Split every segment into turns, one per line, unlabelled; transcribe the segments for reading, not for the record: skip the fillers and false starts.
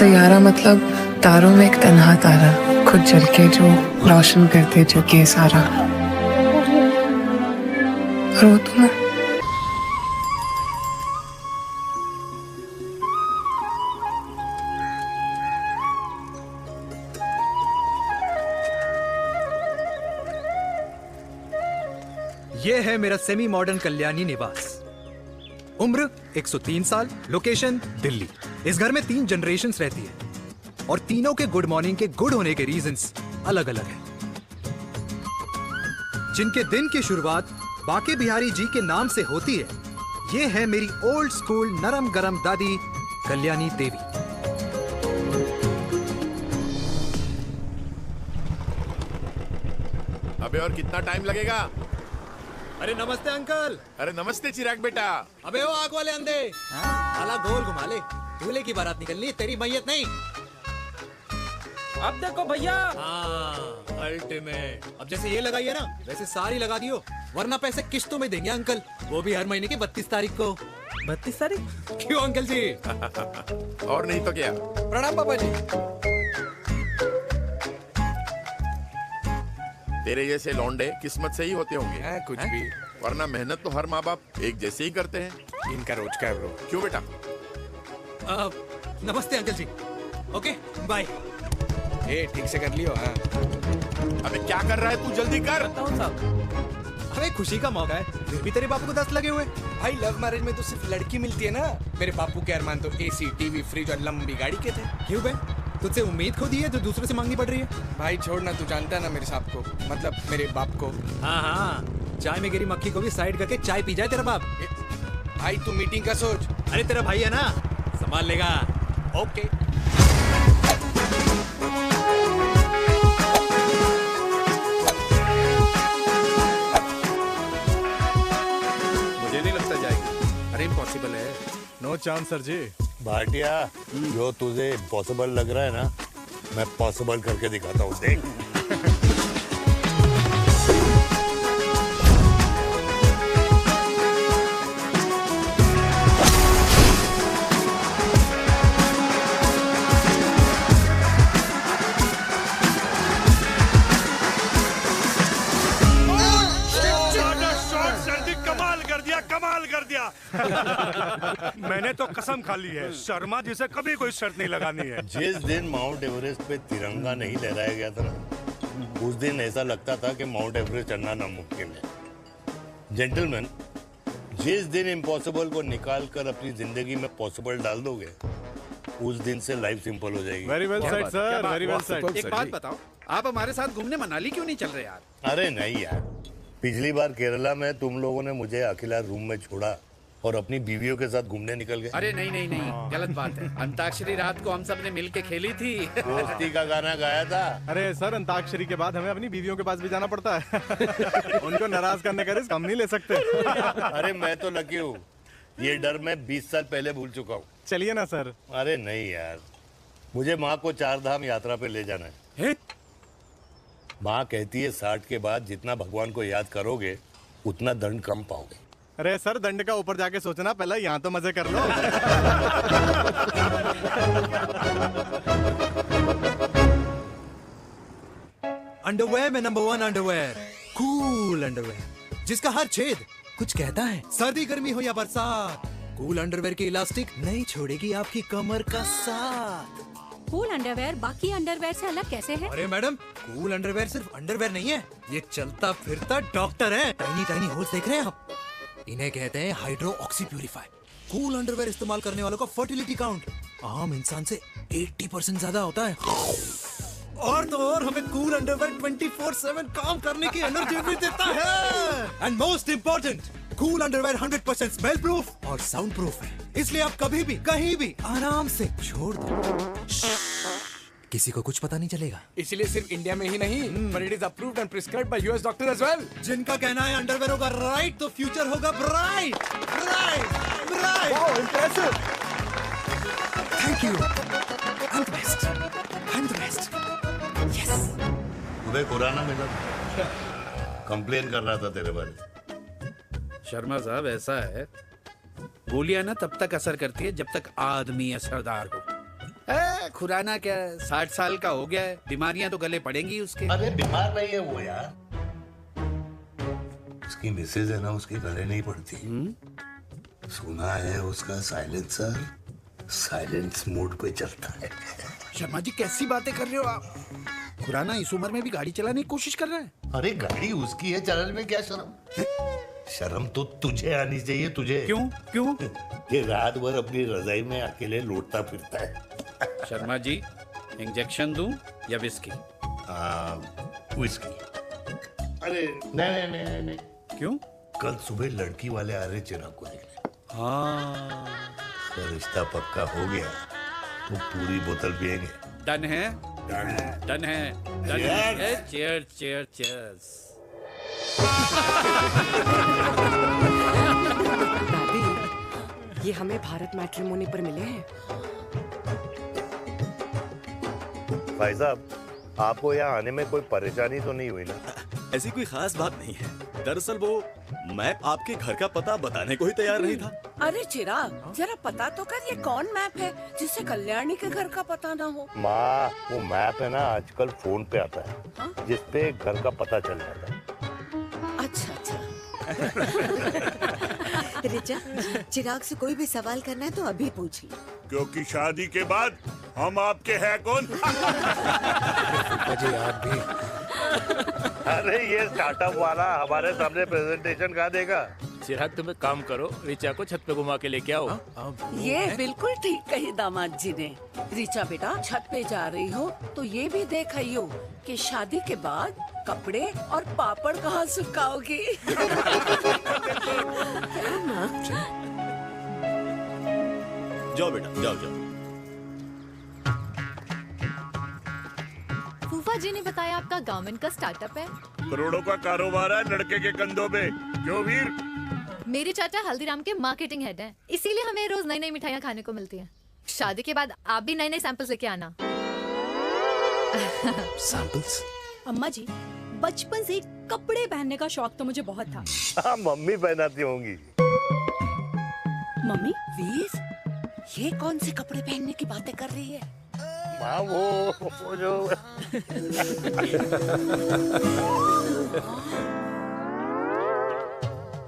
सैयारा मतलब तारों में एक तन्हा तारा, खुद जल के जो रोशन करते जग ये सारा। और वो तुम है।
ये है मेरा सेमी मॉडर्न कल्याणी निवास। उम्र 103 साल, लोकेशन दिल्ली। इस घर में 3 जनरेशन्स रहती है और तीनों के गुड मॉर्निंग के गुड होने के रीजंस अलग अलग हैं। जिनके दिन की शुरुआत बाके बिहारी जी के नाम से होती है, ये है मेरी ओल्ड स्कूल नरम गरम दादी कल्याणी देवी।
अबे और कितना टाइम लगेगा?
अरे नमस्ते अंकल।
अरे नमस्ते चिराग बेटा।
अबे वो आग वाले अंधे, साला गोल घुमा ले। दूल्हे की बारात निकलनी, तेरी मैयत नहीं।
अब देखो भैया।
अल्टीमेट। अब जैसे ये लगाई है ना, वैसे सारी लगा दियो, वरना पैसे किस्तों में देंगे अंकल, वो भी हर महीने की 32 तारीख को।
32 तारीख?
क्यों अंकल जी?
और नहीं तो क्या।
प्रणाम पापा जी।
तेरे जैसे लौंडे किस्मत से ही होते होंगे।
कुछ भी,
वरना मेहनत तो हर माँ बाप एक जैसे ही करते हैं।
इनका रोज का है ब्रो।
क्यों बेटा?
नमस्ते अंकल जी। Okay bye.
ए ठीक से कर लियो। हाँ
अबे क्या कर रहा है तू? जल्दी कर।
बताओ साहब।
अबे खुशी का मौका है, फिर भी तेरे बापू को 10 लगे हुए।
भाई, लव मैरिज में तो सिर्फ लड़की मिलती है ना। मेरे बापू के अरमान तो एसी, टीवी, फ्रिज और लंबी गाड़ी के थे।
क्यों बे? तुझसे उम्मीद खो दी है जो दूसरे से मांगनी पड़ रही है?
भाई छोड़ना, तू जानता है ना मेरे साहब को, मतलब मेरे बाप को।
हाँ, चाय में गिरी मक्खी को भी साइड करके चाय पी जाए तेरा बाप।
भाई तू मीटिंग का सोच।
अरे तेरा भाई है ना, संभाल लेगा।
ओके।
मुझे नहीं लगता जाएगी।
अरे इम्पॉसिबल है।
नो चांस सर जी।
भाटिया, जो तुझे इम्पॉसिबल लग रहा है ना, मैं पॉसिबल करके दिखाता हूँ, देख।
कमाल कर दिया। मैंने तो कसम खा ली है, शर्मा जी से कभी कोई शर्त नहीं लगानी है।
जिस दिन माउंट एवरेस्ट पे तिरंगा नहीं लहराया गया था ना, उस दिन ऐसा लगता था कि माउंट एवरेस्ट चढ़ना नामुमकिन है। जेंटलमैन, जिस दिन इम्पॉसिबल को निकाल कर अपनी जिंदगी में पॉसिबल डाल दोगे, उस दिन से लाइफ सिंपल हो जाएगी।
Very well said sir, very well said. एक बात बताओ, आप हमारे साथ घूमने मनाली क्यों नहीं चल रहे यार?
अरे नहीं यार, पिछली बार केरला में तुम लोगों ने मुझे अकेला रूम में छोड़ा और अपनी बीवियों के साथ घूमने निकल गए।
अरे नहीं नहीं नहीं, गलत बात है। अंताक्षरी रात को हम सब ने मिल के खेली थी।
दोस्ती का गाना गाया था।
अरे सर, अंताक्षरी के बाद हमें अपनी बीवियों के पास भी जाना पड़ता है। उनको नाराज करने का रिस्क हम नहीं ले सकते।
अरे मैं तो लकी हूँ, ये डर मैं 20 साल पहले भूल चुका हूँ।
चलिए ना सर।
अरे नहीं यार, मुझे माँ को 4 धाम यात्रा पे ले जाना है। माँ कहती है 60 के बाद जितना भगवान को याद करोगे उतना दंड कम पाओगे।
अरे सर, दंड का ऊपर जाके सोचना, पहले यहाँ तो मजे कर लो।
अंडरवेयर में नंबर 1 अंडरवेयर, कूल अंडरवेयर, जिसका हर छेद कुछ कहता है। सर्दी गर्मी हो या बरसात, कूल अंडरवेयर की इलास्टिक नहीं छोड़ेगी आपकी कमर का साथ।
कूल अंडरवेयर बाकी अंडरवेयर से अलग कैसे है?
अरे मैडम, कूल अंडरवेयर सिर्फ अंडरवेयर नहीं है, ये चलता फिरता डॉक्टर है। टाइनी टाइनी होल्स देख रहे हैं आप? इन्हें कहते हैं hydro oxy purifier. Cool underwear इस्तेमाल करने वालों का फर्टिलिटी काउंट आम इंसान से 80% ज्यादा होता है। और तो और हमें कूल अंडरवेयर 24/7 काम करने की एनर्जी भी देता है। And most important, cool underwear 100% smell proof और साउंड प्रूफ है, इसलिए आप कभी भी कहीं भी आराम से छोड़ दो, किसी को कुछ पता नहीं चलेगा।
इसलिए सिर्फ इंडिया में ही नहीं, but it is approved and prescribed by US doctor as well.
जिनका कहना है अंडरवेयर होगा राइट तो फ्यूचर होगा bright, bright, bright.
Oh, impressive.
Thank you. I'm the best. I'm the best. Yes.
तुम्हें खुराना मिला, कंप्लेन कर रहा था तेरे बारे में।
शर्मा साहब, ऐसा है, गोलियां ना तब तक असर करती है जब तक आदमी असरदार हो।
खुराना क्या 60 साल का हो गया है, बीमारियां तो गले पड़ेंगी उसके।
अरे बीमार नहीं है वो यार, उसकी मिसेज है ना, उसके गले नहीं पड़ती। सुना है उसका साइलेंसर साइलेंस मोड पे चलता है।
शर्मा जी कैसी बातें कर रहे हो आप? खुराना इस उम्र में भी गाड़ी चलाने की कोशिश कर रहा है।
अरे गाड़ी उसकी है, चलाने में क्या शर्म? शर्म तो तुझे आनी चाहिए, तुझे।
क्यों क्यों?
ये रात भर अपनी रजाई में अकेले लौटता फिरता है।
शर्मा जी इंजेक्शन दूं या विस्की?
विस्की। अरे नहीं नहीं नहीं नहीं।
क्यों?
कल सुबह लड़की वाले आ रहे चिराग को देखने।
हाँ
तो रिश्ता पक्का हो गया, वो पूरी बोतल पिएंगे।
डन है,
डन है,
डन है, डन है। Cheer cheer cheers.
दादी, ये हमें भारत मैट्रिमोनी पर मिले हैं।
भाई साहब, आपको यहाँ आने में कोई परेशानी तो नहीं हुई ना?
ऐसी कोई खास बात नहीं है। दरअसल वो मैप आपके घर का पता बताने को ही तैयार नहीं था।
अरे चिराग, जरा पता तो कर, ये कौन मैप है जिससे कल्याणी के घर का पता ना हो?
माँ, वो मैप है ना आजकल फोन पे आता है।
हाँ?
जिसपे घर का पता चल जाता है।
अच्छा अच्छा।
रिचा, चिराग से कोई भी सवाल करना है तो अभी पूछिए।
क्योंकि शादी के बाद हम आपके हैं कौन?
अजय आप भी।
अरे ये स्टार्टअप वाला हमारे सामने प्रेजेंटेशन कहाँ देगा?
चिराग तुम एक काम करो, रिचा को छत पे घुमा के लेके आओ।
ये बिल्कुल ठीक कही दामाद जी ने। रिचा बेटा, छत पे जा रही हो तो ये भी देख आइयो कि शादी के बाद कपड़े और पापड़ कहाँ सुखाओगी।
जाओ बेटा, जाओ जाओ।
फूफा जी ने बताया आपका गारमेंट का स्टार्टअप है।
करोड़ों का कारोबार है लड़के के कंधों पे। क्यों वीर?
मेरे चाचा हल्दीराम के मार्केटिंग हेड हैं, इसीलिए हमें रोज नई नई मिठाइयाँ खाने को मिलती हैं। शादी के बाद आप भी नए नए सैंपल्स लेके आना।
सैंपल्स?
अम्मा जी, बचपन से कपड़े पहनने का शौक तो मुझे बहुत था।
हाँ, मम्मी पहनाती होंगी।
मम्मी?
वीर, ये कौन से कपड़े पहनने की बातें कर रही है?
माँ, वो जो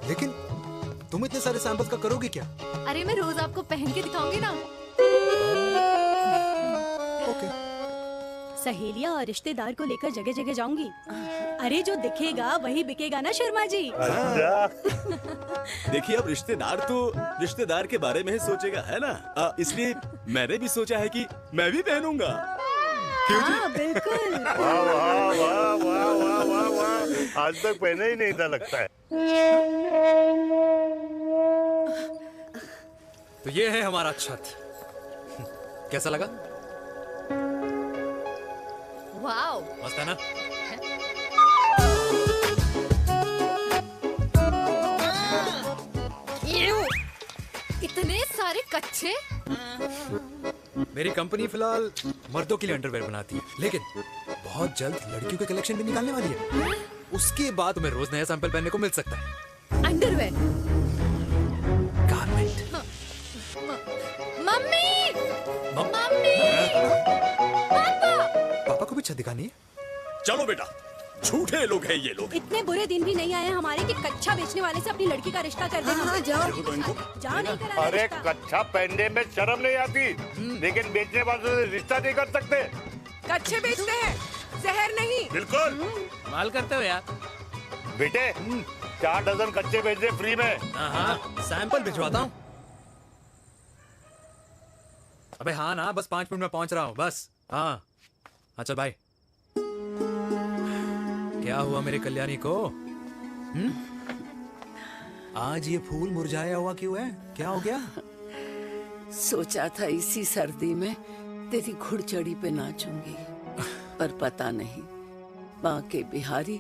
लेकिन तुम इतने सारे सैंपल्स का करोगे क्या?
अरे मैं रोज आपको पहन के दिखाऊंगी ना।
ओके।
सहेलियां और रिश्तेदार को लेकर जगह जगह जाऊंगी। अरे जो दिखेगा वही बिकेगा ना शर्मा जी।
देखिए अब रिश्तेदार के बारे में ही सोचेगा, है ना? इसलिए मैंने भी सोचा है कि मैं भी पहनूंगा।
हाँ बिल्कुल।
वाह वाह वाह वाह वाह वाह वाह, आज तक पहने ही नहीं था लगता है।
तो ये है हमारा छत। कैसा लगा?
वाओ,
मस्त है ना?
इतने सारे कच्चे।
मेरी कंपनी फिलहाल मर्दों के लिए अंडरवेयर बनाती है, लेकिन बहुत जल्द लड़कियों के कलेक्शन भी निकालने वाली है। उसके बाद तुम्हें रोज नया सैंपल पहनने को मिल सकता है।
अंडरवेयर?
गारमेंट।
मम्मी, मम्मी, पापा।
पापा को भी छत दिखानी है?
चलो बेटा, झूठे लोग हैं ये लोग।
इतने बुरे दिन भी नहीं आए हमारे कि कच्चा बेचने वाले से अपनी लड़की का रिश्ता कर देना।
हाँ, जाओ।
जाओ नहीं करा
अरे
रिश्ता।
कच्चा पहनने में शर्म नहीं आती, लेकिन बेचने वालों से रिश्ता नहीं कर सकते।
कच्चे बेचते हैं, जहर नहीं।
बिल्कुल।
माल करते हो यार।
बेटे, 4 डजन कच्चे बेच दे फ्री में।
हाँ, सैंपल भिजवाता हूँ। अबे हाँ ना, बस 5 मिनट में पहुंच रहा हूँ बस। हाँ, अच्छा भाई। क्या हुआ मेरे कल्याणी को? आज ये फूल मुरझाया हुआ क्यों है? क्या हो गया?
सोचा था इसी सर्दी में तेरी घुड़चड़ी पे नाचूंगी, पर पता नहीं बाके बिहारी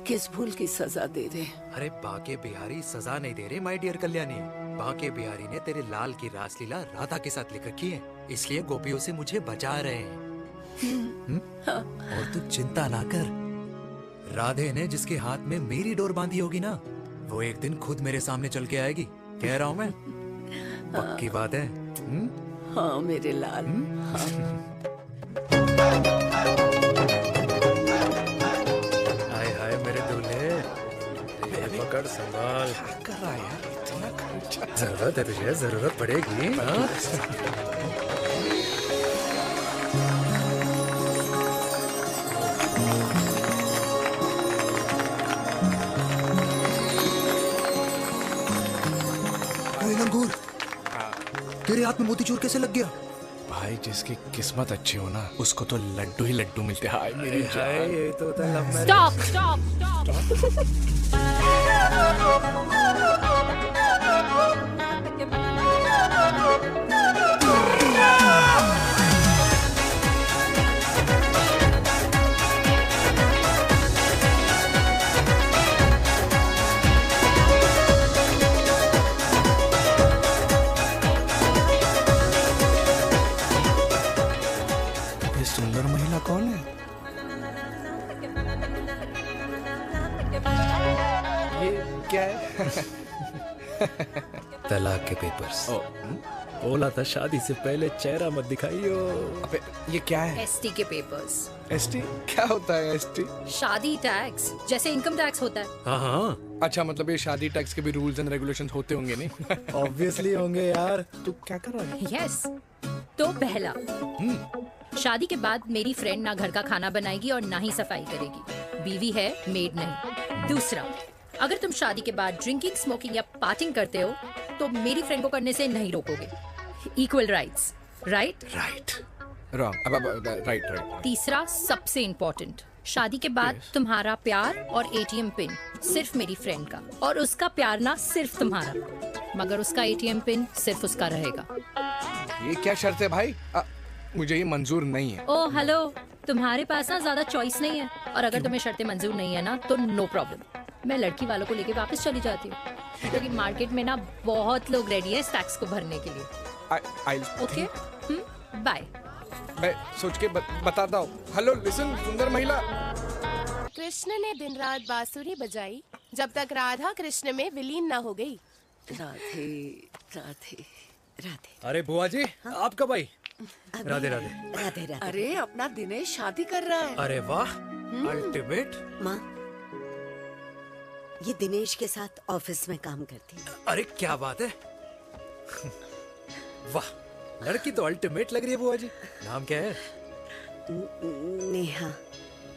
किस भूल की सजा दे रहे।
अरे बाके बिहारी सजा नहीं दे रहे माय डियर कल्याणी। बाके बिहारी ने तेरे लाल की रासलीला राधा के साथ लिख रखी है, इसलिए गोपियों से मुझे बचा रहे हैं। और तू चिंता ना कर, राधे ने जिसके हाथ में मेरी डोर बांधी होगी ना, वो एक दिन खुद मेरे सामने चल के आएगी। कह रहा हूँ मैं, पक्की बात है।
हाँ मेरे लाल। हाँ।
हाय हाय मेरे दूल्हे, ये पकड़ संभाल।
क्या कर रहा है यार, इतना खर्चा।
जरूरत है तुझे, जरूरत पड़ेगी। हाँ?
लंगूर, तेरे हाथ में मोतीचूर कैसे लग गया? भाई जिसकी किस्मत अच्छी हो ना, उसको तो लड्डू ही लड्डू मिलते हैं। हाय मेरी जान।
ये तो होता है लव मैरिज।
स्टॉप स्टॉप
ये सुंदर महिला कौन है? ये क्या है?
तलाक के पेपर्स। बोला था शादी से पहले चेहरा मत दिखाइयो।
अबे ये क्या है?
एसटी के पेपर्स।
एसटी क्या होता है? एसटी
शादी टैक्स, जैसे इनकम टैक्स होता है।
हाँ हाँ।
अच्छा, मतलब ये शादी टैक्स के भी रूल्स एंड रेगुलेशंस होते होंगे नहीं?
ऑब्वियसली होंगे यार।
तू क्या कर रहा है?
यस। तो पहला, शादी के बाद मेरी फ्रेंड ना घर का खाना बनाएगी और ना ही सफाई करेगी, बीवी है, मेड नहीं। दूसरा, अगर तुम शादी के बाद ड्रिंकिंग, स्मोकिंग या पार्टिंग करते हो तो मेरी फ्रेंड को करने से नहीं रोकोगे। Equal rights, right?
Right. Wrong. अब राइट राइट।
तीसरा, सबसे इम्पोर्टेंट, शादी के बाद तुम्हारा प्यार और एटीएम पिन सिर्फ मेरी फ्रेंड का, और उसका प्यार ना सिर्फ तुम्हारा, मगर उसका एटीएम पिन सिर्फ उसका रहेगा।
ये क्या शर्त है भाई? मुझे ये मंजूर नहीं है।
ओ हेलो, तुम्हारे पास ना ज्यादा चॉइस नहीं है, और अगर तुम्हें शर्तें मंजूर नहीं है ना तो नो प्रॉब्लम, मैं लड़की वालों को लेके वापस चली जाती हूँ, क्योंकि मार्केट में ना बहुत लोग रेडी है इस टैक्स को भरने के लिए।
Okay,
bye.
मैं सोच के बताता हूँ। हेलो लिसन, सुंदर महिला।
कृष्ण ने दिन रात बांसुरी बजाई जब तक राधा कृष्ण में विलीन न हो गई।
राधे राधे राधे।
अरे बुआ जी, आप कब आई? राधे राधे।
राधे राधे।
अरे अपना दिनेश शादी कर रहा है।
अरे वाह, अल्टीमेट।
माँ, ये दिनेश के साथ ऑफिस में काम करती है।
अरे क्या बात है। वाह, लड़की तो अल्टीमेट लग रही है बुआ जी। नाम क्या है?
नेहा।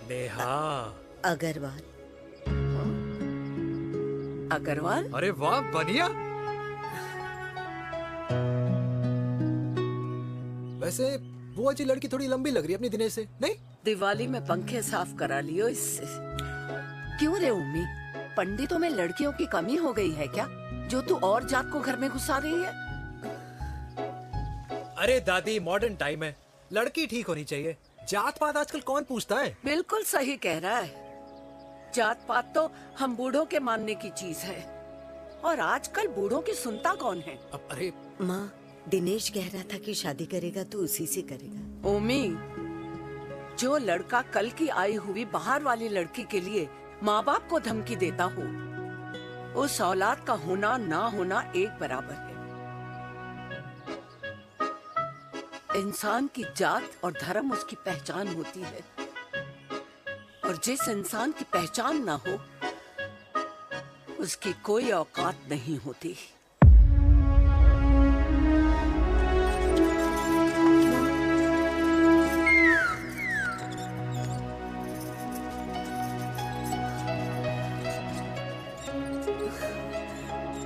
नेहा
अग्रवाल।
अग्रवाल?
अरे वाह, बढ़िया। वैसे बुआ जी लड़की थोड़ी लंबी लग रही है अपनी दिनेश से, नहीं?
दिवाली में पंखे साफ करा लियो इससे। क्यों रे उम्मी, पंडितों में लड़कियों की कमी हो गई है क्या, जो तू और जात को घर में घुसा रही है?
अरे दादी, मॉडर्न टाइम है, लड़की ठीक होनी चाहिए। जात पात आजकल कौन पूछता है?
बिल्कुल सही कह रहा है। जात पात तो हम बूढ़ों के मानने की चीज है, और आजकल बूढ़ों की सुनता कौन है?
अरे
माँ, दिनेश कह रहा था कि शादी करेगा तो उसी से करेगा।
ओमी, जो लड़का कल की आई हुई बाहर वाली लड़की के लिए माँ बाप को धमकी देता हो, उस औलाद का होना ना होना एक बराबर है। इंसान की जात और धर्म उसकी पहचान होती है, और जिस इंसान की पहचान ना हो उसकी कोई औकात नहीं होती।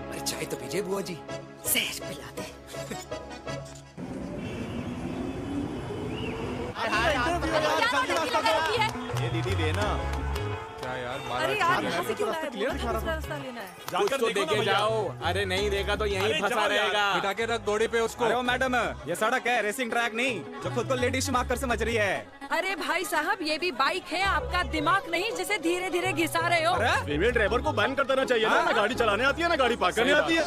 अरे चाय तो पीजिए बुआ जी।
जहर पिला दे।
ये दीदी देना। क्या यार,
अरे यार, यहाँ से क्यों लाए?
क्लियर दिखा रहा
रास्ता लेना है।
कुछ तो देके जाओ।
अरे नहीं देगा तो यहीं फंसा रहेगा।
बिठा के रख घोड़े पे उसको।
अरे मैडम, ये सड़क है, रेसिंग ट्रैक नहीं, जो खुद को लेडीज मार्क कर समझ रही है।
अरे भाई साहब, ये भी बाइक है, आपका दिमाग नहीं जिसे धीरे धीरे घिसा रहे हो।
फीमेल ड्राइवर को बैन कर देना चाहिए ना। ना गाड़ी चलाने आती है, ना गाड़ी पार्क करने आती है।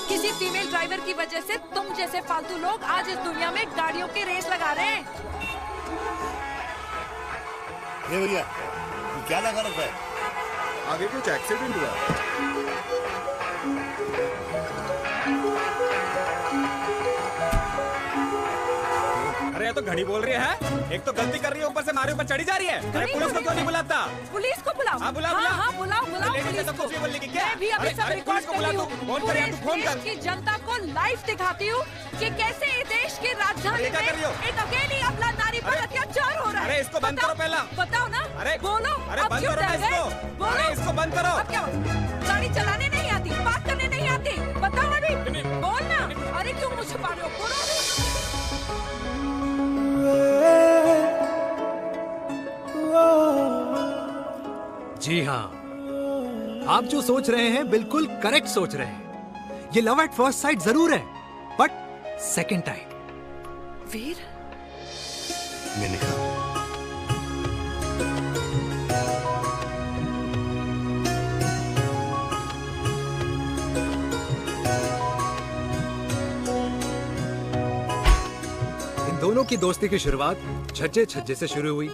किसी फीमेल ड्राइवर की वजह से तुम जैसे फालतू लोग आज इस दुनिया में गाड़ियों की रेस लगा रहे हैं।
ये भैया, क्या लगा रखा है?
आगे कुछ एक्सीडेंट हुआ।
ये तो घड़ी बोल रही है। एक तो गलती कर रही है, ऊपर से हमारे ऊपर चढ़ी जा रही है। अरे पुलिस को क्यों नहीं बुलाता?
पुलिस को बुलाओ।
हाँ बुलाओ बुलाओ।
हाँ बुलाओ बुलाओ पुलिस को।
कुछ भी बोलने की क्या?
मैं भी अभी सब रिकॉर्ड कर रही हूँ।
फोन कर यार, तू फोन कर।
की जनता को लाइव दिखाती हूँ कि कैसे इस देश की राजधानी में एक अकेली अबला नारी पर अत्याचार हो रहा है।
अरे इसको बंद करो पहला।
बताओ ना।
अरे
बोलो।
अरे बंद करो ना इसको। अरे इसको बंद करो।
अब क्या? गाड़ी चलाने नहीं आती, बात करने नहीं आती, बताओ अभी। बोल ना। अरे क्यों मुझे छुपा रहे हो? बोलो।
जी हाँ, आप जो सोच रहे हैं बिल्कुल करेक्ट सोच रहे हैं। ये लव एट फर्स्ट साइट जरूर है, बट सेकंड टाइम।
वीर,
मैंने कहा
इन दोनों की दोस्ती की शुरुआत छज्जे छज्जे से शुरू हुई।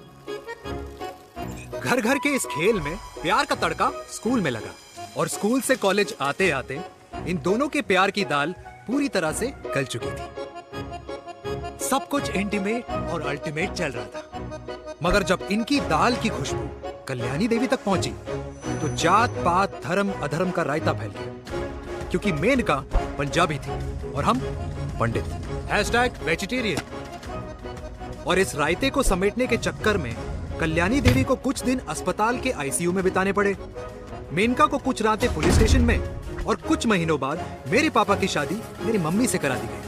घर घर के इस खेल में प्यार का तड़का स्कूल में लगा, और स्कूल से कॉलेज आते आते इन दोनों के प्यार की दाल पूरी तरह से गल चुकी थी। सब कुछ इंटीमेट और अल्टीमेट चल रहा था, मगर जब इनकी दाल की खुशबू कल्याणी देवी तक पहुंची तो जात पात धर्म अधर्म का रायता फैल गया, क्योंकि मेनका पंजाबी थी और हम पंडित। वेजिटेरियन। और इस रायते को समेटने के चक्कर में कल्याणी देवी को कुछ दिन अस्पताल के आईसीयू में बिताने पड़े, मेनका को कुछ रातें पुलिस स्टेशन में, और कुछ महीनों बाद मेरे पापा की शादी मेरी मम्मी से करा दी गई।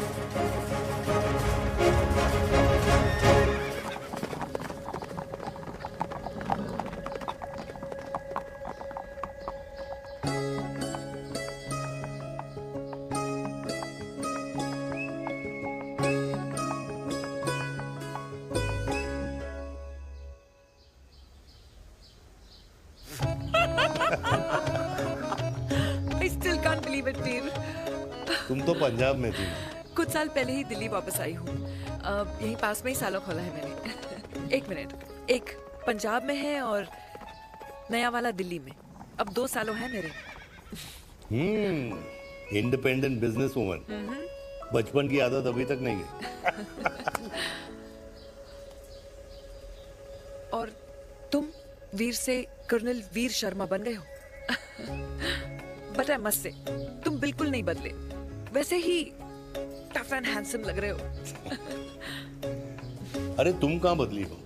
I still can't believe it, वीर।
तुम तो पंजाब में थी।
कुछ साल पहले ही दिल्ली वापस आई हूँ। यहीं पास में ही सालों खोला है मैंने। एक मिनट, एक पंजाब में है और नया वाला दिल्ली में। अब 2 सालों है मेरे।
Independent business woman. बचपन की आदत अभी तक नहीं है।
और तुम वीर से कर्नल वीर शर्मा बन गए हो। बट आई मस्ट से, तुम बिल्कुल नहीं बदले, वैसे ही टफ एंड हैंडसम लग रहे हो।
अरे तुम कहाँ बदली हो?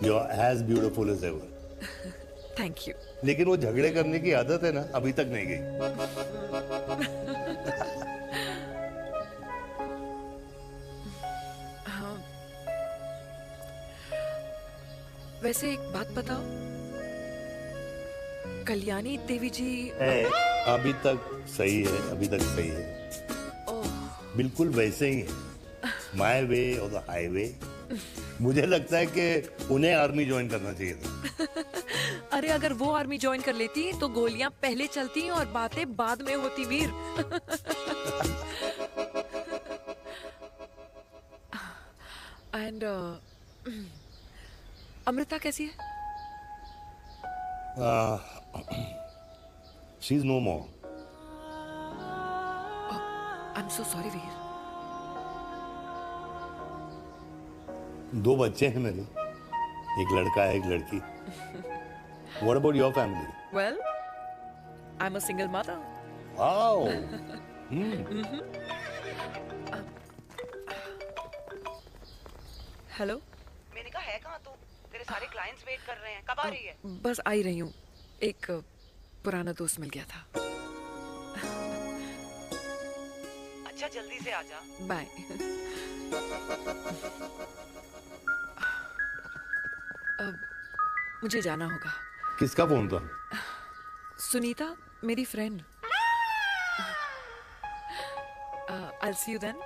You are as beautiful as ever.
Thank you.
लेकिन वो झगड़े करने की आदत है ना, अभी तक नहीं गई।
हाँ। वैसे एक बात बताओ, कल्याणी देवी जी
अभी तक सही है, अभी तक सही है। बिल्कुल वैसे ही है, माय वे और द हाईवे। मुझे लगता है कि उन्हें आर्मी ज्वाइन करना चाहिए था।
अरे अगर वो आर्मी ज्वाइन कर लेती तो गोलियां पहले चलती और बातें बाद में होती, वीर। एंड अमृता कैसी है?
She is no more.
I am so sorry Veer.
2 बच्चे हैं मेरे, एक लड़का है, एक लड़की। What about your family?
Well, I'm a single mother.
Wow.
Hello.
मैंने कहा है कहाँ तू? तेरे सारे क्लाइंट्स वेट कर रहे हैं, कब आ रही है?
बस आ ही रही हूँ, एक पुराना दोस्त मिल गया था।
अच्छा जल्दी से आ जा।
बाय। अब मुझे जाना होगा।
किसका फोन था?
सुनीता, मेरी friend. I'll see you then.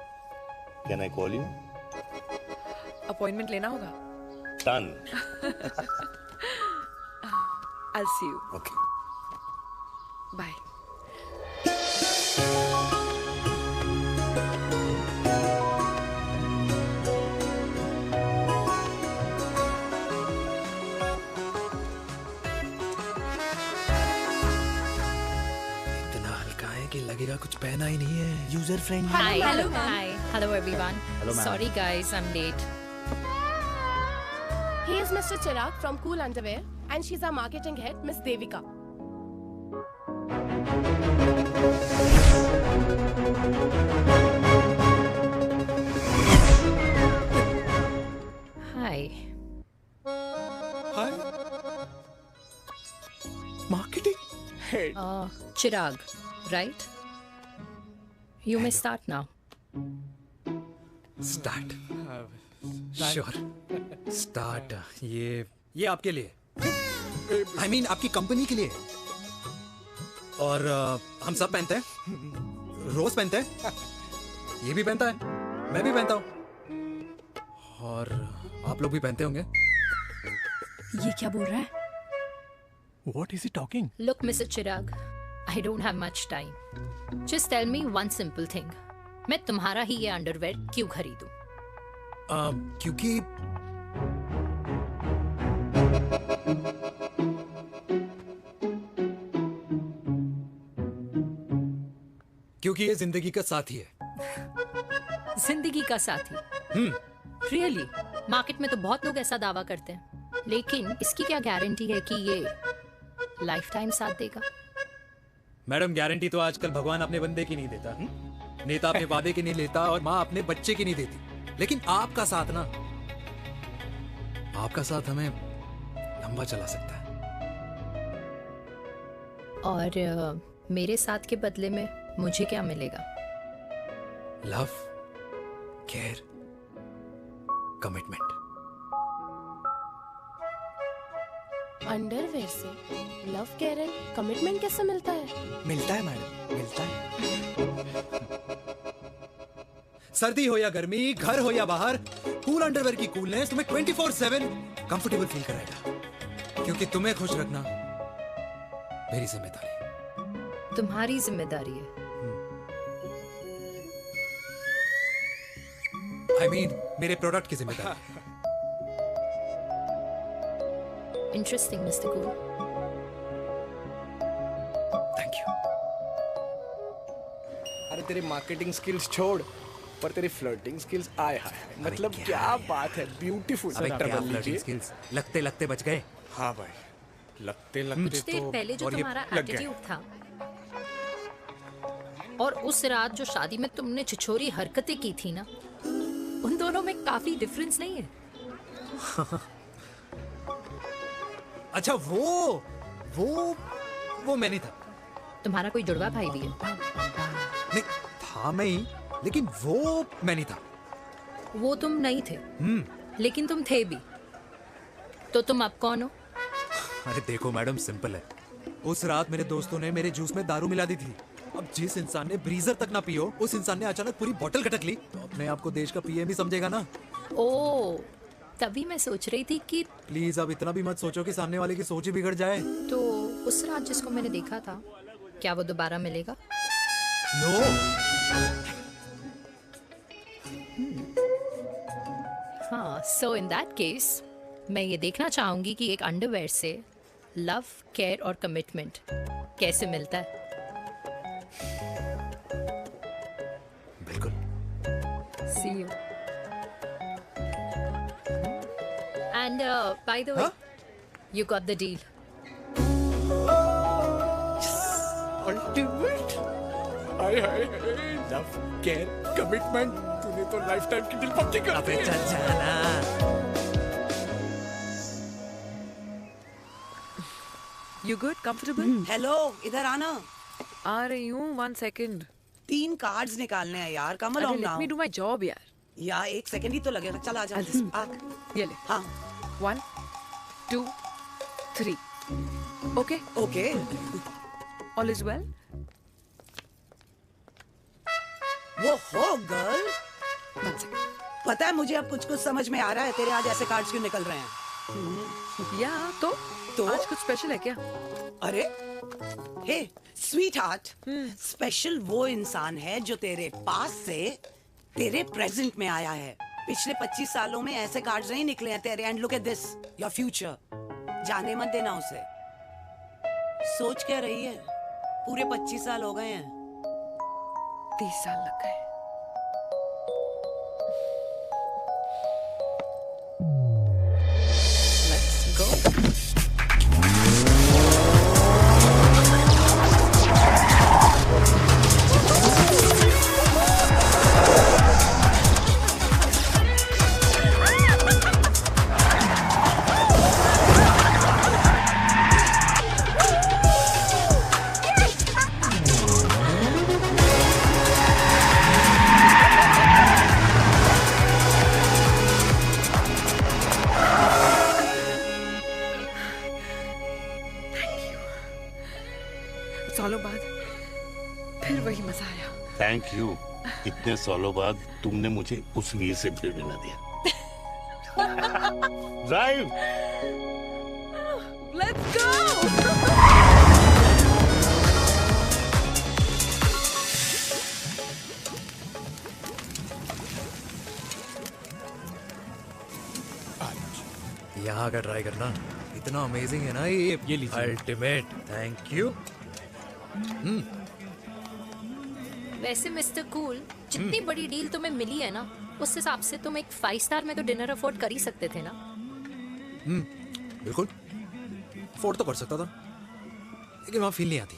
Can I call you?
Appointment लेना होगा।
Done.
I'll see you.
Okay.
Bye.
कि लगेगा कुछ पहना ही नहीं है। User friendly.
Hi. Hello, everyone.
Hello, ma'am.
Sorry, guys, I'm late.
He is Mr. Chirag from Cool Underwear and she's our marketing head, Miss Devika.
Hi.
Hi. Marketing head.
Chirag, right? You may start now.
Start sure start ये आपके लिए I mean, आपकी company के लिए और हम सब पहनते हैं रोज पहनते हैं ये भी पहनता है मैं भी पहनता हूँ और आप लोग भी पहनते होंगे
ये क्या बोल रहा है?
What is he talking?
Look, Mr. Chirag, I don't have much time. Just tell me one simple thing. मैं तुम्हारा ही ये अंडरवेयर क्यों खरीदूं?
क्योंकि ये जिंदगी का साथी है।
जिंदगी का साथी? Really? मार्केट में तो बहुत लोग ऐसा दावा करते हैं, लेकिन इसकी क्या गारंटी है कि ये लाइफ टाइम साथ देगा?
मैडम, गारंटी तो आजकल भगवान अपने बंदे की नहीं देता, नेता अपने वादे की नहीं लेता और माँ अपने बच्चे की नहीं देती, लेकिन आपका साथ ना, आपका साथ हमें लंबा चला सकता है।
और मेरे साथ के बदले में मुझे क्या मिलेगा?
Love, care, commitment.
अंडरवेयर से लव, केयर एंड कमिटमेंट कैसे मिलता है?
मिलता है मैडम, मिलता है।
सर्दी हो या गर्मी, घर हो या बाहर, कूल अंडरवेयर की कूलनेस तुम्हें 24/7 कंफर्टेबल फील कराएगा, क्योंकि तुम्हें खुश रखना मेरी जिम्मेदारी है।
तुम्हारी जिम्मेदारी है?
I mean, मेरे प्रोडक्ट की जिम्मेदारी।
Interesting, Mr. Cool.
Thank you.
अरे तेरे मार्केटिंग स्किल्स छोड़, पर तेरी फ्लर्टिंग स्किल्स आए हाय, मतलब क्या बात है, ब्यूटीफुल।
फ्लर्टिंग स्किल्स लगते लगते बच गए।
हाँ भाई, लगते लगते
कुछ देर पहले जो तुम्हारा एटीट्यूड था और उस रात जो शादी में तुमने छिछोरी हरकतें की थी ना, उन दोनों में काफी डिफरेंस नहीं है?
अच्छा, वो मैं नहीं था।
तुम्हारा कोई जुड़वा भाई भी है?
नहीं था मैं ही, लेकिन वो मैं नहीं था।
वो तुम नहीं थे, लेकिन तुम थे भी। तो तुम अब कौन हो?
अरे देखो मैडम, सिंपल है। उस रात मेरे दोस्तों ने मेरे जूस में दारू मिला दी थी। अब जिस इंसान ने ब्रीजर तक ना पियो, उस इंसान ने अचानक पूरी बोतल खटक ली, तो अपने आप को देश का पीएम ही समझेगा ना।
ओ, तभी मैं सोच रही थी कि
प्लीज अब इतना भी मत सोचो कि सामने वाले की सोच ही बिगड़ जाए।
तो उस रात जिसको मैंने देखा था, क्या वो दोबारा मिलेगा?
नो।
हाँ, सो इन दैट केस मैं ये देखना चाहूंगी कि एक अंडरवेयर से लव, केयर और कमिटमेंट कैसे मिलता है।
बिल्कुल।
See you. And by the way, you got the deal.
Ultimate. Hi hi, love, care, commitment, तूने तो लाइफ टाइम की डील पक्की कर दी।
चल जाना।
You good? Comfortable?
हेलो, इधर आना।
आ रही हूँ, 1 second.
3 कार्ड्स निकालने हैं यार, कम
अरे
along
let
now।
me do my job यार.
यार 1 सेकंड ही तो लगेगा, चल आजा। आ।
ये ले.
हाँ।
1, 2, 3. Okay?
Okay.
All is well?
वो हो गर्ल।
1 second.
पता है मुझे अब कुछ समझ में आ रहा है, तेरे आज ऐसे कार्ड्स क्यों निकल रहे हैं।
या तो आज कुछ स्पेशल है क्या?
अरे हे स्वीट हार्ट, स्पेशल वो इंसान है जो तेरे पास से तेरे प्रेजेंट में आया है। पिछले 25 सालों में ऐसे कार्ड्स नहीं निकले हैं तेरे। And look at this, your future. जाने मत देना उसे। सोच क्या रही है, पूरे 25 साल हो गए हैं।
30 साल लग गए। सालों बाद फिर वही मजा आया।
Thank you. इतने सालों बाद तुमने मुझे उस वीर से भी मिला दिया। ड्राइव।
Let's go.
यहाँ का ट्राई करना, इतना अमेजिंग है ना ये लीजिए अल्टीमेट। Thank you.
वैसे मिस्टर कूल, जितनी बड़ी डील तुम्हें मिली है ना, उस हिसाब से तुम एक 5 स्टार में तो डिनर अफोर्ड कर ही सकते थे ना।
बिल्कुल अफोर्ड तो कर सकता था, लेकिन वहां फील नहीं आती।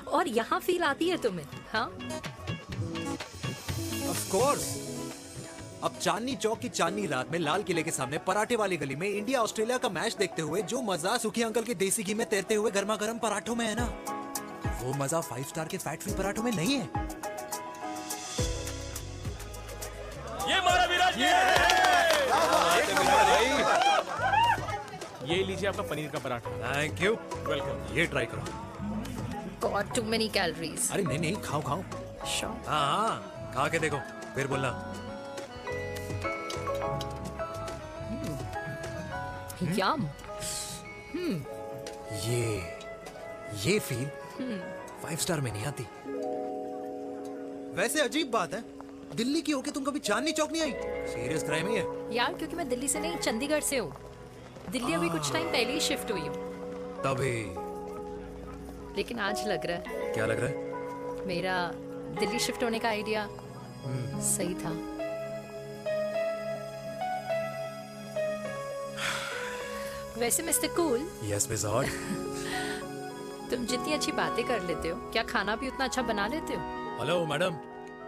और यहाँ फील आती है तुम्हें? हाँ,
ऑफ कोर्स। अब चांदनी चौक की चांदनी रात में लाल किले के सामने पराठे वाली गली में इंडिया ऑस्ट्रेलिया का मैच देखते हुए जो मजा सुखी अंकल के देसी घी में तैरते हुए गर्मा गर्म पराठों में है ना, वो मजा 5 स्टार के फैट फ्री पराठों में नहीं है।
ये मारा विराज। ये लीजिए आपका पनीर का पराठा।
Thank you.
वेलकम।
ये ट्राई करो।
God too many calories.
अरे नहीं नहीं, खाओ खाओ। हाँ, खा के देखो फिर बोलना।
यम।
ये फील 5 स्टार में नहीं आती। वैसे अजीब बात है, दिल्ली की होके तुम कभी चांदनी चौक नहीं आई? सीरियस क्राइम ही है
यार, क्योंकि मैं दिल्ली से नहीं चंडीगढ़ से हूँ। दिल्ली अभी कुछ टाइम पहले ही शिफ्ट हुई हूँ।
तभी।
लेकिन आज लग रहा है।
क्या लग रहा है?
मेरा दिल्ली शिफ्ट होने का आइडिया सही था। वैसे mister cool.
Yes miss hot.
तुम जितनी अच्छी बातें कर लेते हो, क्या खाना भी उतना अच्छा बना लेते हो?
हेलो मैडम,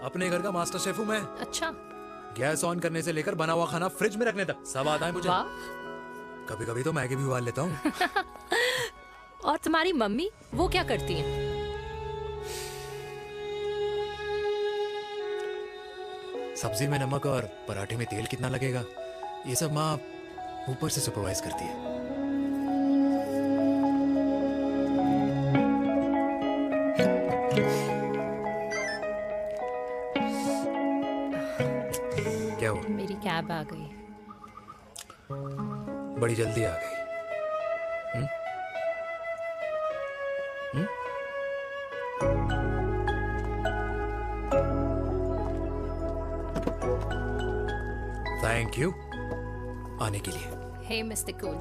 अपने घर का मास्टर शेफ हूँ मैं।
अच्छा।
गैस ऑन करने से लेकर बना हुआ खाना फ्रिज में रखने तक सब आता है मुझे। कभी कभी तो मैगी भी उबाल लेता हूँ।
और तुम्हारी मम्मी, वो क्या करती हैं?
सब्जी में नमक और पराठे में तेल कितना लगेगा, ये सब माँ ऊपर से सुपरवाइज करती है। क्या हुआ?
मेरी कैब आ गई।
बड़ी जल्दी आ गई। थैंक यू आने के लिए।
हे मिस्टर कूल,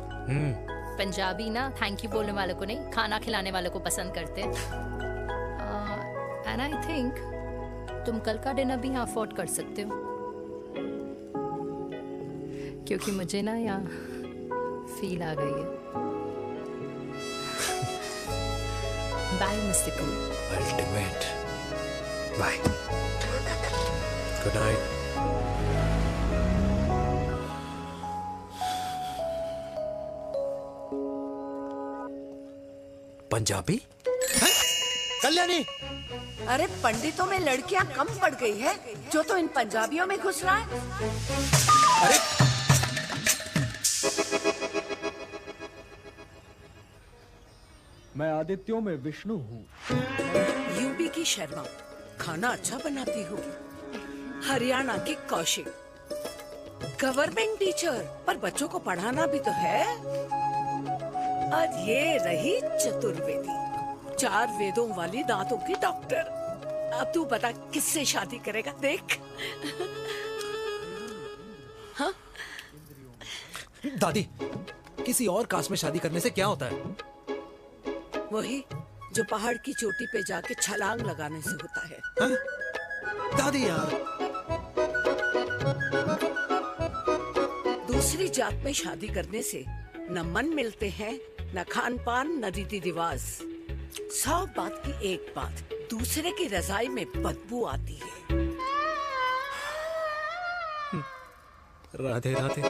पंजाबी ना थैंक यू बोलने वालों को नहीं, खाना खिलाने वालों को पसंद करते हैं। एंड आई थिंक तुम कल का डिनर भी यहाँ अफोर्ड कर सकते हो, क्योंकि मुझे ना यहाँ फील आ गई है। Bye mister cool.
Ultimate. Bye. Good night. Punjabi? Kalyani!
अरे पंडितों में लड़कियां कम पड़ गई है जो तो इन पंजाबियों में घुस रहा है।
अरे
मैं आदित्यों में विष्णु हूँ।
यूपी की शर्मा, खाना अच्छा बनाती हूँ। हरियाणा की कौशिक, गवर्नमेंट टीचर, पर बच्चों को पढ़ाना भी तो है। और ये रही चतुर्वेदी, 4 वेदों वाली दांतों की डॉक्टर। अब तू बता किससे शादी करेगा? देख। हाँ?
दादी, किसी और कास्ट में शादी करने से क्या होता है?
वही जो पहाड़ की चोटी पे जाके छलांग लगाने से होता है।
हाँ? दादी यार।
दूसरी जात में शादी करने से न मन मिलते हैं, न खान पान, न रीति रिवाज। 100 बात की एक बात, दूसरे की रजाई में बदबू आती है।
राधे राधे।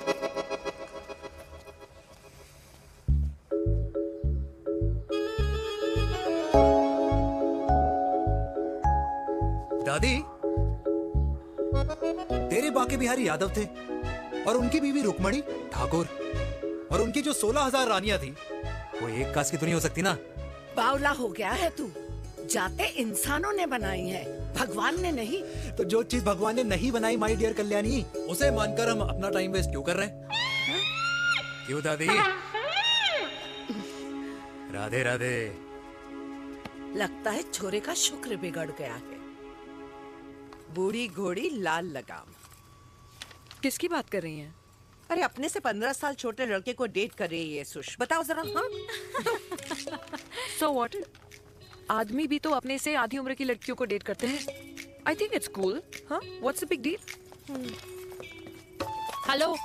दादी, तेरे बाके बिहारी यादव थे और उनकी बीवी रुक्मणी ठाकुर, और उनकी जो 16,000 रानियां थी वो एक कास्ट की तो नहीं हो सकती ना।
बावला हो गया है तू। जाते इंसानों ने बनाई है, भगवान ने नहीं।
तो जो चीज भगवान ने नहीं बनाई माय डियर कल्याणी, उसे मानकर हम अपना टाइम वेस्ट क्यों कर रहे हैं? क्यों दादी? राधे राधे।
लगता है छोरे का शुक्र बिगड़ गया है।
बूढ़ी घोड़ी लाल लगाम।
किसकी बात कर रही हैं?
अरे अपने से 15 साल छोटे लड़के को डेट कर रही है सुश, बताओ जरा। हाँ
So what? आदमी भी तो अपने से आधी उम्र की लड़कियों को डेट करते हैं। I think it's cool. हाँ? What's the big deal?
Hello,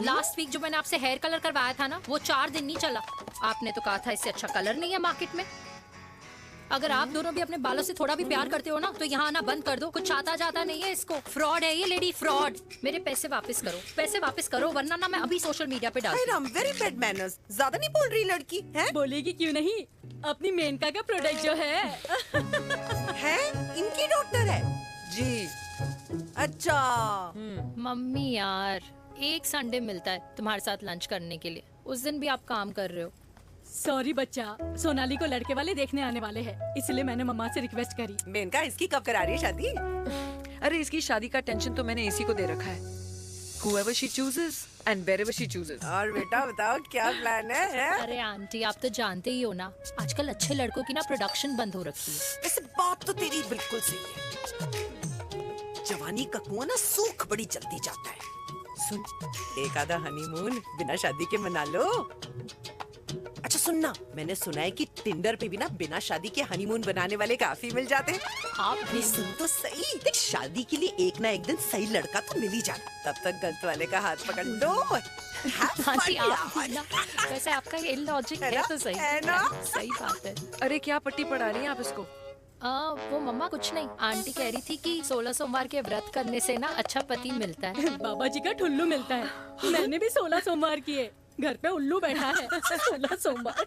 last week जो मैंने आपसे हेयर कलर करवाया था ना, वो 4 दिन नहीं चला। आपने तो कहा था इससे अच्छा कलर नहीं है मार्केट में। अगर आप दोनों भी अपने बालों से थोड़ा भी प्यार करते हो ना, तो यहाँ आना बंद कर दो। कुछ आता जाता नहीं है इसको। फ्रॉड है ये लेडी, फ्रॉड। मेरे पैसे वापस करो, पैसे वापस करो, वरना ना मैं अभी सोशल मीडिया पे डाल दूँ।
Very bad manners. ज्यादा नहीं बोल रही लड़की है?
बोलेगी क्यों नहीं? अपनी मेनका का प्रोडक्ट जो है
इनकी डॉक्टर है जी। अच्छा
मम्मी यार, एक संडे मिलता है तुम्हारे साथ लंच करने के लिए, उस दिन भी आप काम कर रहे हो।
सॉरी बच्चा, सोनाली को लड़के वाले देखने आने वाले हैं, इसलिए मैंने मम्मा से रिक्वेस्ट करी।
मेनका, इसकी कब करा रही है शादी?
अरे इसकी शादी का टेंशन तो मैंने इसी को दे रखा है। Whoever she chooses and wherever she chooses.
और बेटा बताओ क्या प्लान है?
अरे आंटी, आप तो जानते ही हो ना, आजकल अच्छे लड़कों की ना प्रोडक्शन बंद हो रखी है।
वैसे बात तो तेरी बिल्कुल सही है। जवानी का कुआं ना सूख बड़ी जल्दी जाता है। सुन, एक आधा हनीमून बिना शादी के मना लो। अच्छा सुनना, मैंने सुना है कि टिंडर पे भी ना बिना शादी के हनीमून बनाने वाले काफी मिल जाते हैं।
आप भी
सुन तो सही, देख शादी के लिए एक ना एक दिन सही लड़का तो मिल ही जाना, तब तक गलत वाले का हाथ पकड़ लो।
आंटी आप भी ना, वैसे आपका ये लॉजिक है तो सही है ना? सही बात है।
अरे क्या पट्टी पढ़ा रही हैं आप इसको?
वो मम्मा कुछ नहीं, आंटी कह रही थी कि 16 सोमवार के व्रत करने से ना अच्छा पति मिलता है।
बाबा जी का ठुल्लू मिलता है। मैंने भी 16 सोमवार किए, घर पे उल्लू बैठा है। 16 सोमवार।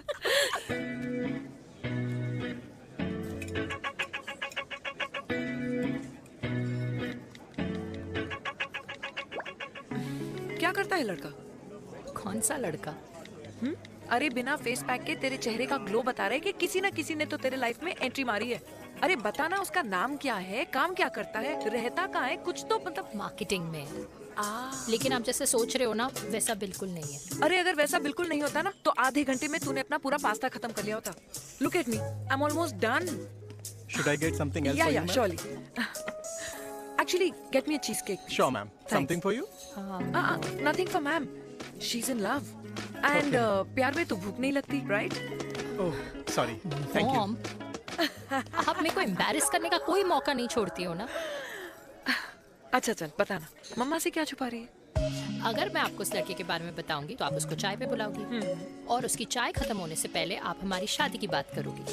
क्या करता है लड़का?
कौन सा लड़का?
अरे बिना फेस पैक के तेरे चेहरे का ग्लो बता रहा है कि किसी ना किसी ने तो तेरे लाइफ में एंट्री मारी है। अरे बताना, उसका नाम क्या है, काम क्या करता है, रहता कहाँ है, कुछ तो मतलब।
मार्केटिंग में। लेकिन आप जैसे सोच रहे हो ना, वैसा बिल्कुल नहीं है।
अरे अगर वैसा बिल्कुल नहीं होता ना, तो आधे घंटे में तूने अपना पूरा पास्ता खत्म कर लिया होता। Look at me, I am almost done.
Should I get something else for you, ma'am?
surely. Actually, get me a cheesecake.
Sure, ma'am. Something for you?
Nothing for ma'am. She's in love. And प्यार में तो भूख नहीं लगती, right?
Oh, sorry. Thank you.
Mom, आप मेरे को embarrass करने का कोई मौका नहीं छोड़ती हो ना।
अच्छा चल बताना, मम्मा से क्या छुपा रही है?
अगर मैं आपको उस लड़के के बारे में बताऊंगी तो आप उसको चाय पे बुलाओगी, और उसकी चाय खत्म होने से पहले आप हमारी शादी की बात करोगी,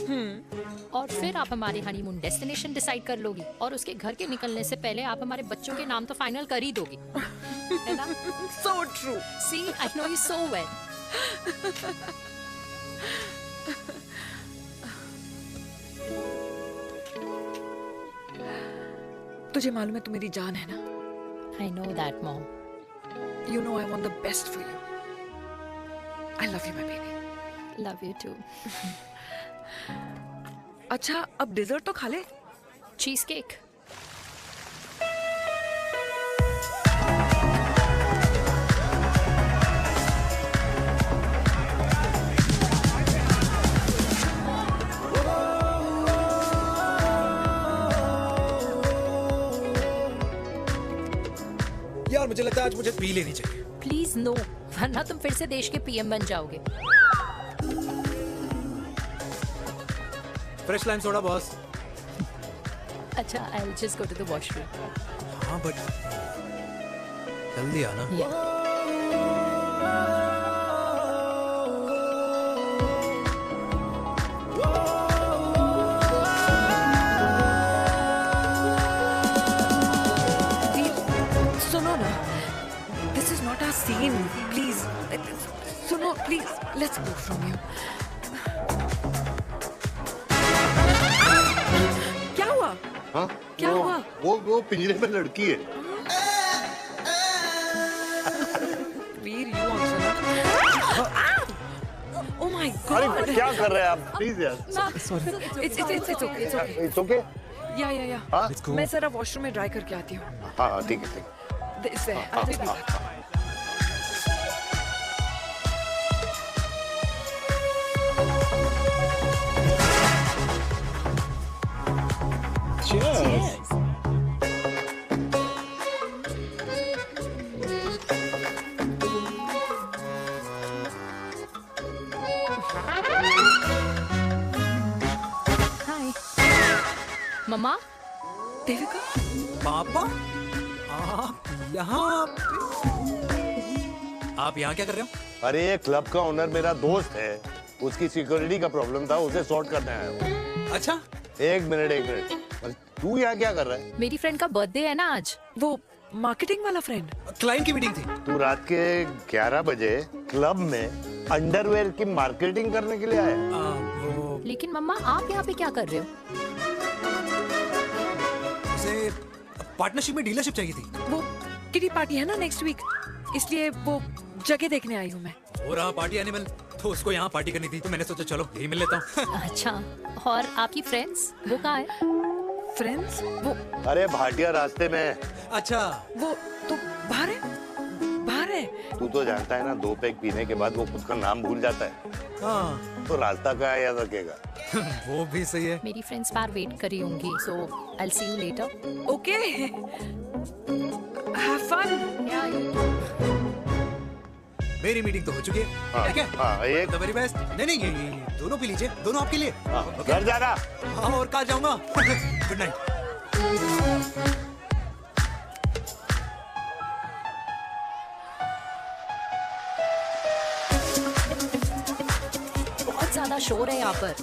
और फिर आप हमारे हनीमून डेस्टिनेशन डिसाइड कर लोगी, और उसके घर के निकलने से पहले आप हमारे बच्चों के नाम तो फाइनल कर ही दोगी, है ना?
So true.
See, I know you so well.
तुझे मालूम है तू मेरी जान है ना?
I know that, Mom.
You know I want the best for you. I love you, my baby.
Love you too.
अच्छा, अब डिजर्ट तो खा ले।
Cheese cake.
यार मुझे लगता है आज मुझे पी लेनी चाहिए।
प्लीज नो, वरना तुम फिर से देश के पीएम बन जाओगे।
Fresh lime soda boss.
अच्छा, I'll just go to the washroom.
हाँ बट जल्दी आना।
Yeah.
सुनो ना, this is not our scene. Please, सुनो, please, let's go from here. क्या हुआ?
हाँ?
क्या हुआ?
वो पिंजरे में लड़की है।
वीर, you also ना? Oh my God!
अरे क्या कर रहे हैं आप? Please यार।
It's okay.
It's okay?
या
हाँ?
मैं जरा वॉशरूम में ड्राई करके आती हूँ।
हाँ ठीक है।
This way, I'll just be back.
Cheers.
हाय मम्मा।
देविका।
पापा आप यहाँ क्या कर रहे हो?
अरे ये क्लब का ओनर मेरा दोस्त है, उसकी सिक्योरिटी का प्रॉब्लम था, उसे सॉर्ट करने आया हूँ।
अच्छा,
एक मिनट। अरे तू यहाँ क्या कर रहा है?
मेरी फ्रेंड का बर्थडे है ना आज।
वो मार्केटिंग वाला फ्रेंड।
क्लाइंट की मीटिंग थी।
तू रात के 11 बजे क्लब में अंडरवेयर की मार्केटिंग करने के लिए आया?
लेकिन मम्मा आप यहाँ पे क्या कर रहे हो?
उसे पार्टनरशिप में डीलरशिप चाहिए थी।
वो किटी पार्टी है ना नेक्स्ट वीक, इसलिए वो जगह देखने आई हूँ मैं।
हो रहा पार्टी एनिमल, तो उसको यहाँ पार्टी करनी थी, तो मैंने सोचा चलो यही मिल लेता हूँ।
अच्छा, और आपकी फ्रेंड्स वो कहाँ है?
फ्रेंड्स वो
अरे भाटिया रास्ते में।
अच्छा,
वो तो बाहर है।
तू तो जानता है ना, 2 पैक पीने के बाद वो खुद का नाम भूल जाता है।
हाँ।
तो रास्ता क्या याद रखेगा?
वो भी सही है।
मेरी फ्रेंड्स बाहर वेट कर रही होंगी, so I'll see you later.
Okay. Have fun.
मेरी मीटिंग तो हो चुकी है। ठीक है?
एक
द वेरी बेस्ट। नहीं ये दोनों पी लीजिए, दोनों आपके लिए।
घर जाना।
हाँ, और कहाँ जाऊंगा? Good night.
बहुत ज्यादा शोर है यहाँ पर।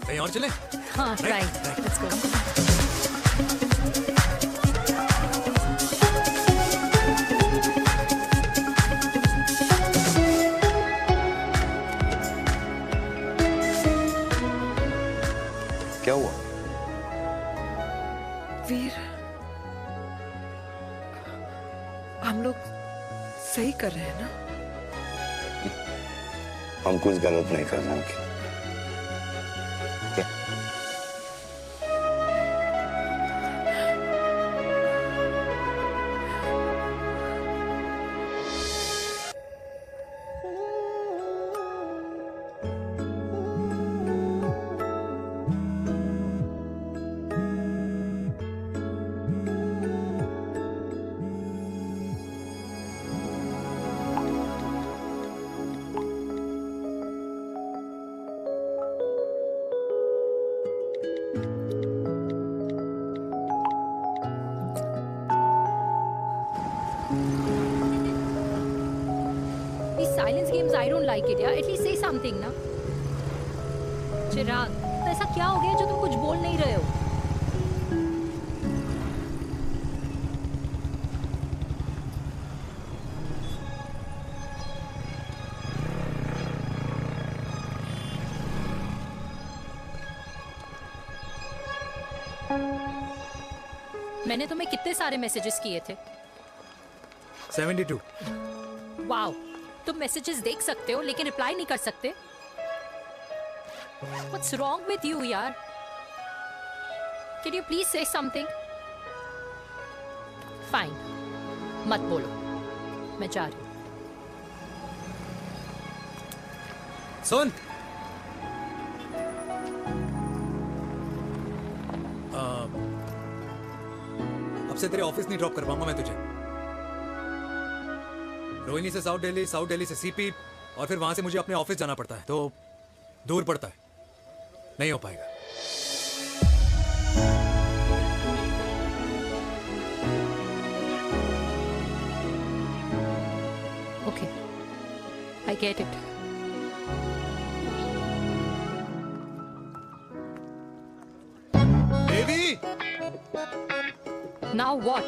कहीं और चले?
हाँ, राइट, लेट्स गो।
क्या हुआ?
वीर, हम लोग सही कर रहे हैं ना?
हम कुछ गलत नहीं कर रहे हैं। क्या?
These silence games, I don't like it, यार. At least say something, ना. चिराग, तो ऐसा क्या हो गया जो तुम कुछ बोल नहीं रहे हो? मैंने तुम्हें कितने सारे मैसेजेस किए थे?
72।
वाओ, तुम मैसेजेस देख सकते हो लेकिन रिप्लाई नहीं कर सकते? What's wrong with you, यार? Can you please say something? Fine, मत बोलो, मैं जा रही हूँ।
सुन, अब से तेरे ऑफिस नहीं ड्रॉप कर पाऊंगा मैं तुझे। रोहिणी से साउथ दिल्ली से सीपी, और फिर वहां से मुझे अपने ऑफिस जाना पड़ता है, तो दूर पड़ता है, नहीं हो पाएगा।
I get it.
Devi,
Now what?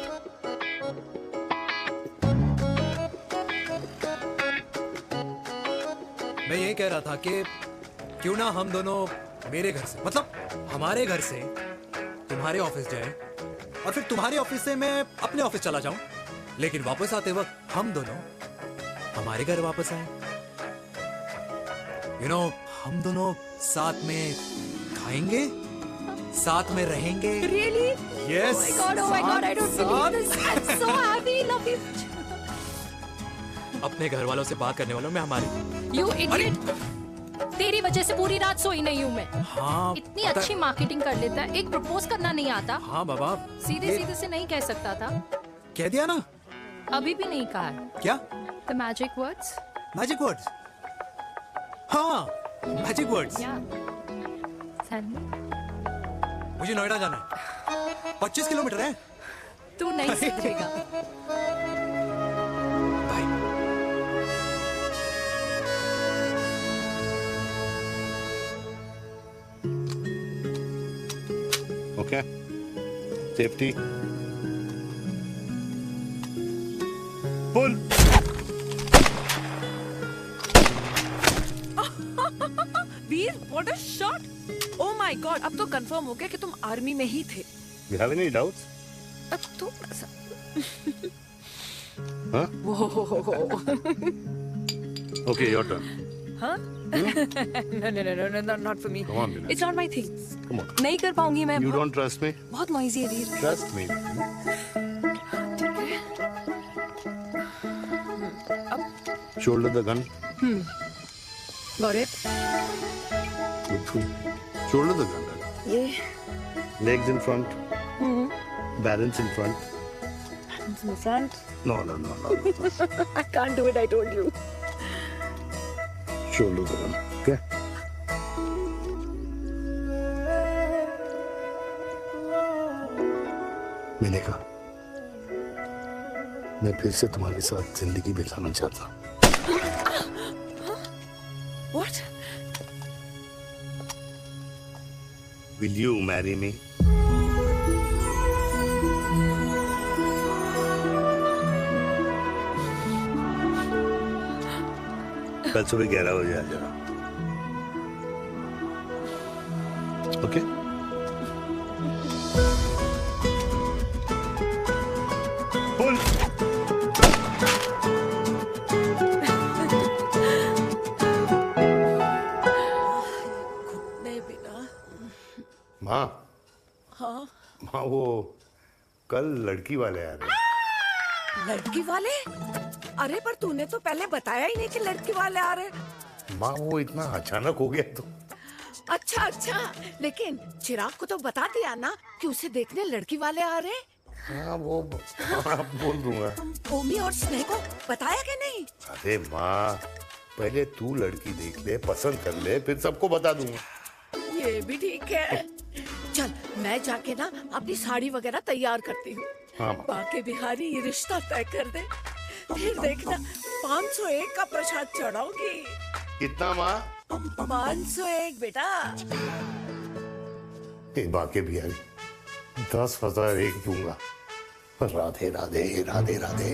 मैं ये कह रहा था कि क्यों ना हम दोनों मेरे घर से, मतलब हमारे घर से तुम्हारे ऑफिस जाए और फिर तुम्हारे ऑफिस से मैं अपने ऑफिस चला जाऊं, लेकिन वापस आते वक्त हम दोनों हमारे घर वापस आए। हम दोनों साथ में खाएंगे, साथ में रहेंगे।
Really?
Yes.
Oh my God, I don't believe this. I'm so happy. Love you.
अपने घर वालों से बात करने वालों में हमारी।
You idiot. तेरी वजह से पूरी रात सोई नहीं हूँ मैं।
हाँ,
इतनी अच्छी मार्केटिंग कर लेता है, एक प्रपोज करना नहीं आता।
हाँ बाबा,
सीधे सीधे से नहीं कह सकता था।
कह दिया ना।
अभी भी नहीं कहा है।
क्या?
The magic words.
Magic words. हाँ, मैजिक वर्ड्स। मुझे नोएडा जाना है। 25 किलोमीटर है।
तू नहीं समझेगा।
Okay. Safety. Pull.
Veer, what a shot! Oh my God, अब तो कंफर्म हो गया कि तुम आर्मी में ही थे।
You have any doubts?
अब थोड़ा सा।
Huh? Okay, your turn.
हाँ? No, not for me.
Come on, Vinay.
It's not my thing.
Come on.
नहीं कर पाऊंगी मैं।
You don't trust me?
बहुत noisy है वीर।
Trust me. Shoulder the gun.
Got it.
Shoulder the gun.
ये
Legs in front. Balance in front.
hands in front.
No.
I can't do it. I told you.
Shoulder the gun. Okay. मैंने कहा मैं फिर से तुम्हारे साथ जिंदगी बिताना चाहता हूँ।
What?
Will you marry me? कल सुबह 11 बजे आ जाना। ओके? माँ,
हाँ,
माँ वो कल लड़की वाले आ रहे।
लड़की वाले? अरे पर तूने तो पहले बताया ही नहीं कि लड़की वाले आ रहे।
माँ वो इतना अचानक हो गया तो।
अच्छा, लेकिन चिराग को तो बता दिया ना कि उसे देखने लड़की वाले आ रहे।
हाँ वो बोल दूंगा।
ओमी और स्नेह को बताया कि नहीं?
अरे माँ पहले तू लड़की देख ले, पसंद कर ले, फिर सबको बता दूंगा।
ये भी ठीक है। चल मैं जाके ना अपनी साड़ी वगैरह तैयार करती हूँ।
हाँ,
बाकी बिहारी ये रिश्ता तय कर दे, फिर देखना 501 का प्रसाद चढ़ाऊंगी।
कितना माँ?
501 बेटा।
बाकी बिहारी 10,001 दूंगा। राधे राधे राधे राधे।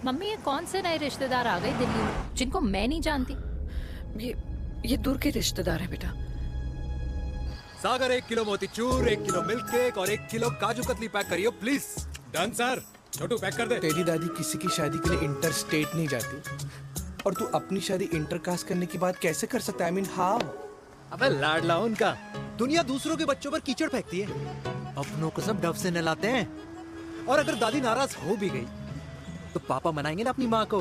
मम्मी ये कौन से नए रिश्तेदार आ गए दिल्ली में जिनको मैं नहीं जानती?
ये दूर के रिश्तेदार है बेटा।
सागर 1 किलो मोतीचूर, 1 किलो मिल्क केक और 1 किलो काजू कतली पैक करियो please.
Done sir. Chhotu pack कर दे। तेरी दादी किसी की शादी के लिए इंटर स्टेट नहीं जाती और तू अपनी शादी इंटर कास्ट करने की बात कैसे कर सकता है? I mean, how?
अबे लाडला उनका। दुनिया दूसरों के बच्चों पर कीचड़ फेंकती है, अपनों को सब डब से नहलाते हैं। और अगर दादी नाराज हो भी गई तो पापा मनाएंगे ना अपनी माँ को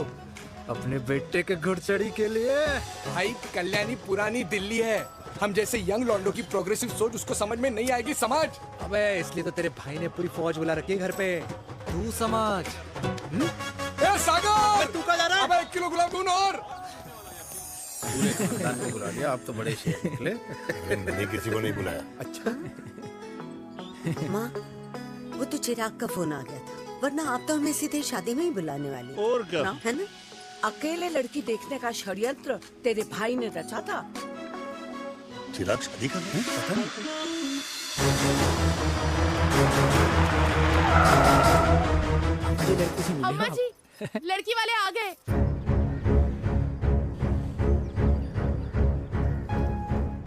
अपने बेटे के घुड़चड़ी के लिए।
भाई कल्याणी पुरानी दिल्ली है, हम जैसे यंग लॉन्डो की प्रोग्रेसिव सोच उसको समझ में नहीं आएगी। समझ?
अबे इसलिए तो तेरे भाई ने पूरी फौज बुला रखी है घर पे। तू समझ।
ए सागर,
तू कहाँ जा रहा है?
अबे 1 किलो गुलाब जामुन और।
पूरे खानदान को बुला लिया, आप तो बड़े शेर निकले।
मैंने किसी को नहीं बुलाया।
अच्छा
माँ वो तो चिराग का फोन आ गया था। वरना आप तो हमें सीधे शादी में ही बुलाने वाले।
और क्या?
ना? है ना?
अकेले लड़की देखने का षड्यंत्र तेरे भाई ने रचा था।
चिराग शादी कर रहे हैं? पता नहीं।
अम्मा जी, लड़की वाले आ गए।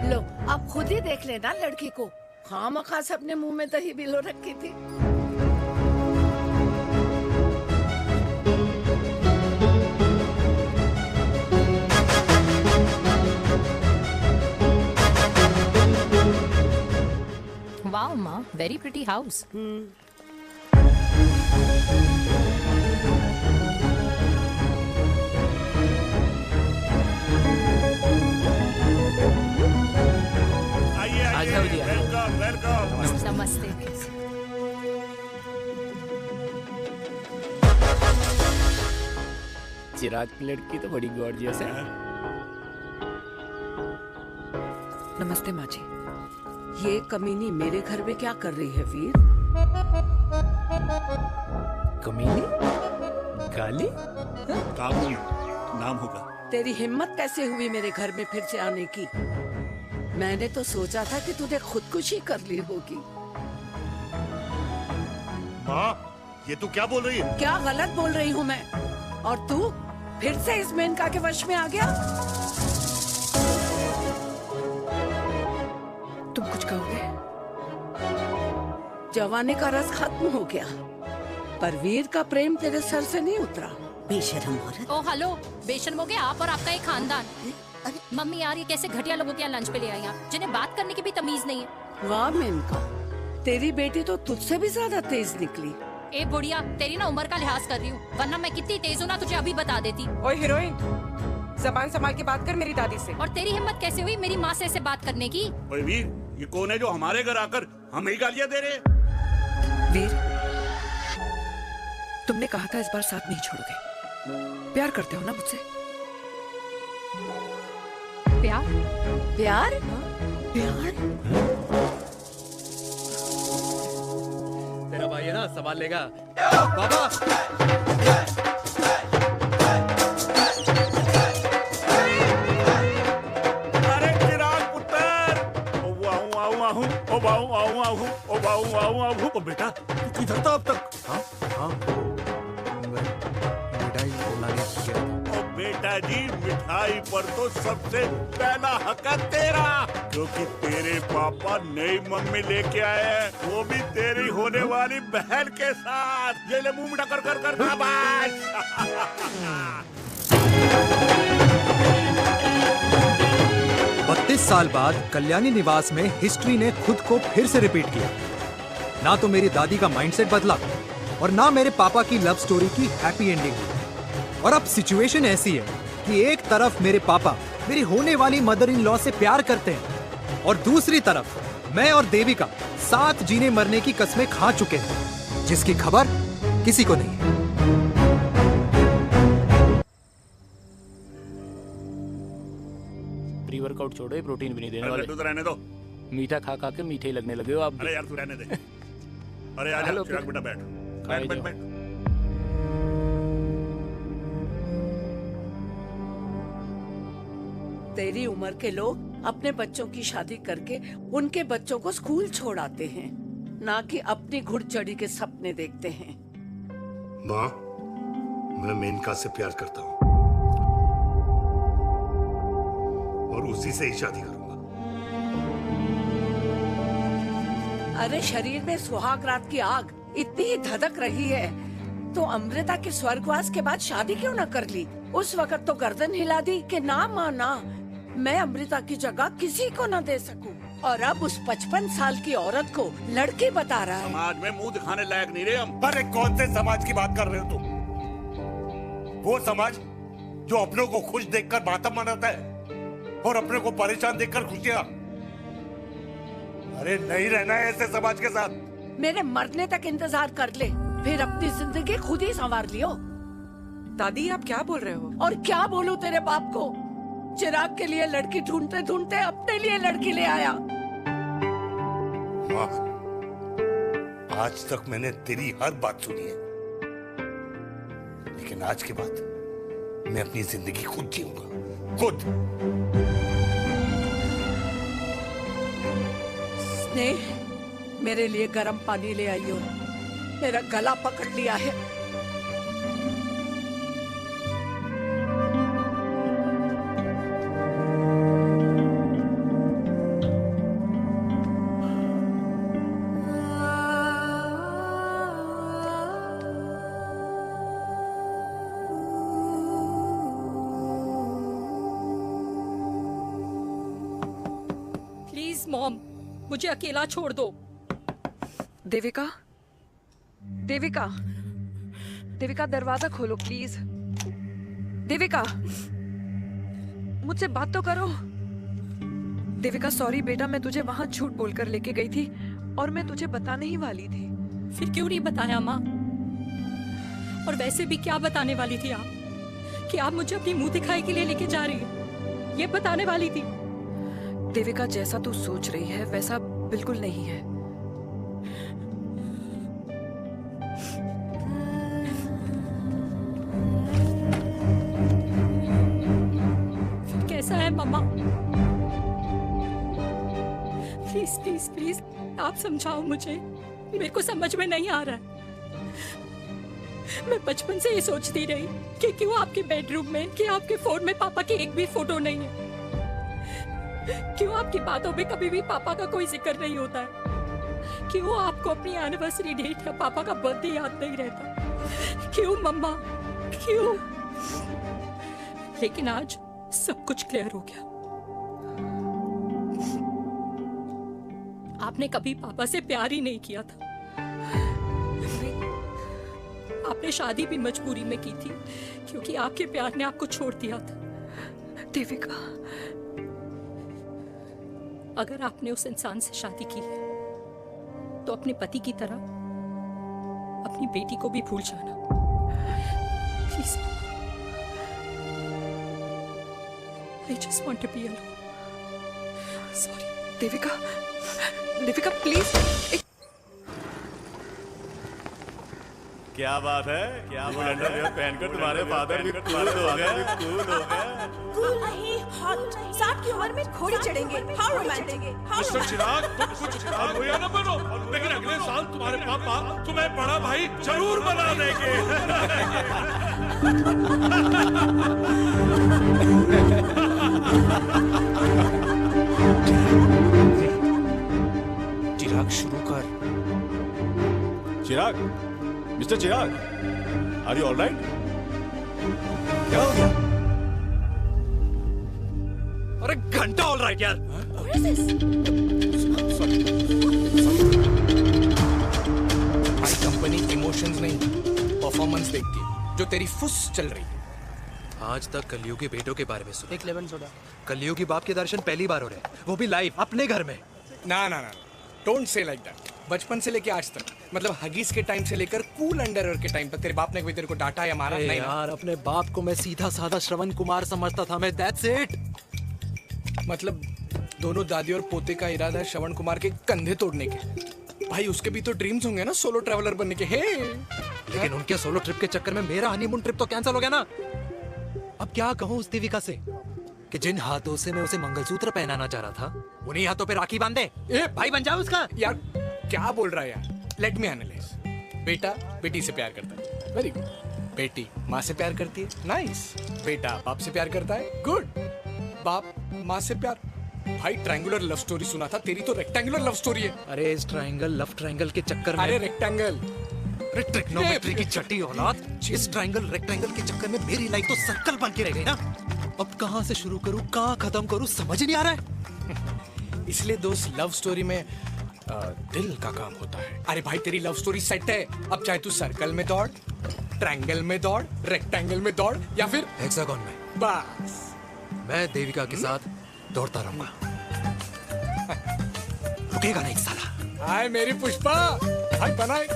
लो अब खुद ही देख लेना लड़की को। खामखा से अपने मुंह में दही बिलो रखी थी।
वाओ माँ, वेरी प्रिटी हाउस।
आ जाओ जी, आ जाओ।
Welcome welcome.
नमस्ते।
चिराग की लड़की तो बड़ी गॉर्जियस है।
नमस्ते माँ जी।
ये कमीनी मेरे घर में क्या कर रही है वीर?
कमीनी? गाली?
काबू नाम होगा।
तेरी हिम्मत कैसे हुई मेरे घर में फिर से आने की? मैंने तो सोचा था कि तूने खुदकुशी कर ली होगी।
माँ, ये तू क्या बोल रही है?
क्या गलत बोल रही हूँ मैं? और तू फिर से इस मेनका के वश में आ गया?
तुम कुछ कहोगे?
जवानी का रस खत्म हो गया, पर वीर का प्रेम तेरे सर से नहीं उतरा।
बेशरम औरत।
ओ हेलो, बेशर्म हो गए आप और आपका एक खानदान। मम्मी यार, ये कैसे घटिया लोगों के यहाँ लंच पे ले आई आप, जिन्हें बात करने की भी तमीज नहीं है।
वाह मेनका, तेरी बेटी तो तुझसे भी ज्यादा तेज निकली।
ए बुढ़िया, तेरी ना उम्र का लिहाज कर रही हूँ, वरना मैं कितनी तेज हूँ ना तुझे अभी बता देती।
ओए हीरोइन, जबान संभाल के बात कर मेरी दादी से।
और तेरी हिम्मत कैसे हुई मेरी माँ से ऐसे बात करने की?
ओए वीर, ये कौन है जो हमारे घर आकर हमें ही गालियां दे रहे?
वीर, तुमने कहा था इस बार साथ नहीं छोड़ोगे। प्यार करते हो ना मुझसे?
प्यार?
प्यार?
प्यार?
तेरा भाई है ना, संभाल लेगा। बाबा!
अरे चिराग पुत्र! ओ वाहू आऊ आहू, ओ वाहू आऊ आहू, ओ वाहू आऊ आहू। ओ बेटा, तू किधर था अब तक? हाँ? बेटा जी, मिठाई पर तो सबसे पहला हक है तेरा, क्योंकि तेरे पापा नई मम्मी लेके आए हैं, वो भी तेरी होने वाली बहन के साथ। ये ले मुंह मीठा कर कर कर शाबाश।
32 साल बाद कल्याणी निवास में हिस्ट्री ने खुद को फिर से रिपीट किया। ना तो मेरी दादी का माइंडसेट बदला और ना मेरे पापा की लव स्टोरी की हैप्पी एंडिंग हुई। और अब सिचुएशन ऐसी है कि एक तरफ मेरे पापा मेरी होने वाली मदर इन लॉ से प्यार करते हैं और दूसरी तरफ मैं और देविका साथ जीने मरने की कस्में खा चुके हैं, जिसकी खबर किसी को नहीं है।
प्री वर्कआउट छोड़ो, ये प्रोटीन भी नहीं देने वाले।
लड्डू तो रहने दो।
मीठा खा खा के मीठे ही लगने लगे हो आप।
अरे यार तू रहने दे। अरे आजा चिराग बेटा, बैठ बैठ बैठ बैठ।
तेरी उम्र के लोग अपने बच्चों की शादी करके उनके बच्चों को स्कूल छोड़ाते हैं, ना कि अपनी घुड़चढ़ी के सपने देखते हैं।
माँ, मैं मेनका से प्यार करता हूँ और उसी से ही शादी करूंगा।
अरे शरीर में सुहाग रात की आग इतनी ही धधक रही है तो अमृता के स्वर्गवास के बाद शादी क्यों न कर ली? उस वक्त तो गर्दन हिला दी कि ना माना, मैं अमृता की जगह किसी को न दे सकूं। और अब उस 55 साल की औरत को लड़की बता रहा है।
समाज में मुंह दिखाने लायक नहीं रहे हम।
अरे कौन से समाज की बात कर रहे हो तुम? वो समाज जो अपनों को खुश देखकर मातम मनाता है और अपने को परेशान देखकर खुशियां। अरे नहीं रहना है ऐसे समाज के साथ।
मेरे मरने तक इंतजार कर ले, फिर अपनी जिंदगी खुद ही संवार लियो।
दादी आप क्या बोल रहे हो?
और क्या बोलूं तेरे बाप को? चिराग के लिए लड़की ढूंढते ढूंढते अपने लिए लड़की ले आया।
माँ, आज तक मैंने तेरी हर बात सुनी है, लेकिन आज के बाद मैं अपनी जिंदगी खुद जीऊंगा, खुद।
स्नेह, मेरे लिए गर्म पानी ले आइयो, मेरा गला पकड़ लिया है।
प्लीज मॉम, मुझे अकेला छोड़ दो।
देविका, देविका, देविका दरवाजा खोलो प्लीज। देविका, मुझसे बात तो करो। देविका सॉरी बेटा, मैं तुझे वहां झूठ बोलकर लेके गई थी और मैं तुझे बताने ही वाली थी।
फिर क्यों नहीं बताया माँ? और वैसे भी क्या बताने वाली थी आप? कि आप मुझे अपनी मुंह दिखाई के लिए लेके जा रही है, ये बताने वाली थी।
देविका, जैसा तू सोच रही है वैसा बिल्कुल नहीं है।
फिर कैसा है मम्मा? प्लीज प्लीज प्लीज आप समझाओ मुझे, मेरे को समझ में नहीं आ रहा है। मैं बचपन से ये सोचती रही कि क्यों आपके बेडरूम में, कि आपके फोन में पापा की एक भी फोटो नहीं है, क्यों आपकी बातों में कभी भी पापा का कोई जिक्र नहीं होता है, क्यों आपको अपनी एनिवर्सरी डेट या पापा का बर्थडे याद नहीं रहता, क्यों मम्मा, क्यों? लेकिन आज सब कुछ क्लियर हो गया। आपने कभी पापा से प्यार ही नहीं किया था। आपने शादी भी मजबूरी में की थी क्योंकि आपके प्यार ने आपको छोड़ दिया था।
देविका,
अगर आपने उस इंसान से शादी की है तो अपने पति की तरह अपनी बेटी को भी भूल जाना please. I just want to be alone.
Sorry, Devika, Devika please.
क्या बात है, क्या बात है, पहनकर तुम्हारे फादर भी कूल हो गए, कूल हो गए।
कूल नहीं, हॉट। 60 की उम्र में घोड़ी चढ़ेंगे, हाउ रोमांटिक, हाउ
मिस्टर चिराग, तुम कुछ हुआ ना बनो, लेकिन अगले साल तुम्हारे पापा तुम्हें बड़ा भाई जरूर बना देंगे।
चिराग शुरू कर।
Chirag, mister Chirag, are you alright? क्या हो गया?
अरे घंटा ऑलराइट यार। भाई कंपनी इमोशंस नहीं, परफॉर्मेंस देखती है, जो तेरी फुस चल रही है।
आज तक कलयुगी बेटों के बारे में सुना।
एक लेमन सोडा।
कलयुगी बाप के दर्शन पहली बार हो रहे हैं, वो भी लाइव अपने घर में।
ना ना ना, डोंट से लाइक दैट। बचपन से लेके आज तक, मतलब हगीज के टाइम से लेकर कूल अंडरवेयर के टाइम तक तेरे बाप ने कभी तेरे को डांटा या मारा? नहीं
यार, अपने बाप को मैं सीधा साधा श्रवण कुमार समझता था मैं, दैट्स इट।
मतलब दोनों दादी और पोते का इरादा है श्रवण कुमार के कंधे तोड़ने के। भाई उसके भी तो ड्रीम्स होंगे ना सोलो ट्रैवलर बनने के। हे
लेकिन उनके सोलो ट्रिप के चक्कर में मेरा हनीमून ट्रिप तो कैंसिल हो गया ना। अब क्या कहूँ उस देविका से कि जिन हाथों से मैं उसे मंगलसूत्र पहनाना चाह रहा था, उन्हीं हाथों पे राखी बांध दे। भाई बन जाओ उसका।
यार क्या बोल रहा है यार? Let me analyse. बेटा बेटी से प्यार करता है, वेरी गुड। बेटी माँ से प्यार करती है, नाइस। बेटा बाप से प्यार करता है, गुड। बाप माँ से प्यार। भाई ट्रायंगुलर लव स्टोरी सुना था, तेरी तो रेक्टेंगुलर लव स्टोरी है।
अरे इस ट्रायंगल लव ट्रायंगल के चक्कर में,
अरे रेक्टेंगल,
अरे ट्रिग्नोमेट्री की छठी औलाद, इस ट्रायंगल रेक्टेंगल के चक्कर में मेरी लाइफ तो सर्कल बन के रह गई ना। अब कहाँ से शुरू करूँ, कहाँ खत्म करूँ, समझ ही नहीं आ रहा है।
इसलिए दोस्त लव स्टोरी में दिल का काम होता है। अरे भाई तेरी लव स्टोरी सेट है, अब चाहे तू सर्कल में दौड़, ट्रायंगल में दौड़, रेक्टेंगल में दौड़ या फिर
हेक्सागन में,
बस
मैं देविका के साथ दौड़ता रहूंगा। रुकेगा नहीं साला।
हाय मेरी पुष्पा, भाई बनाए।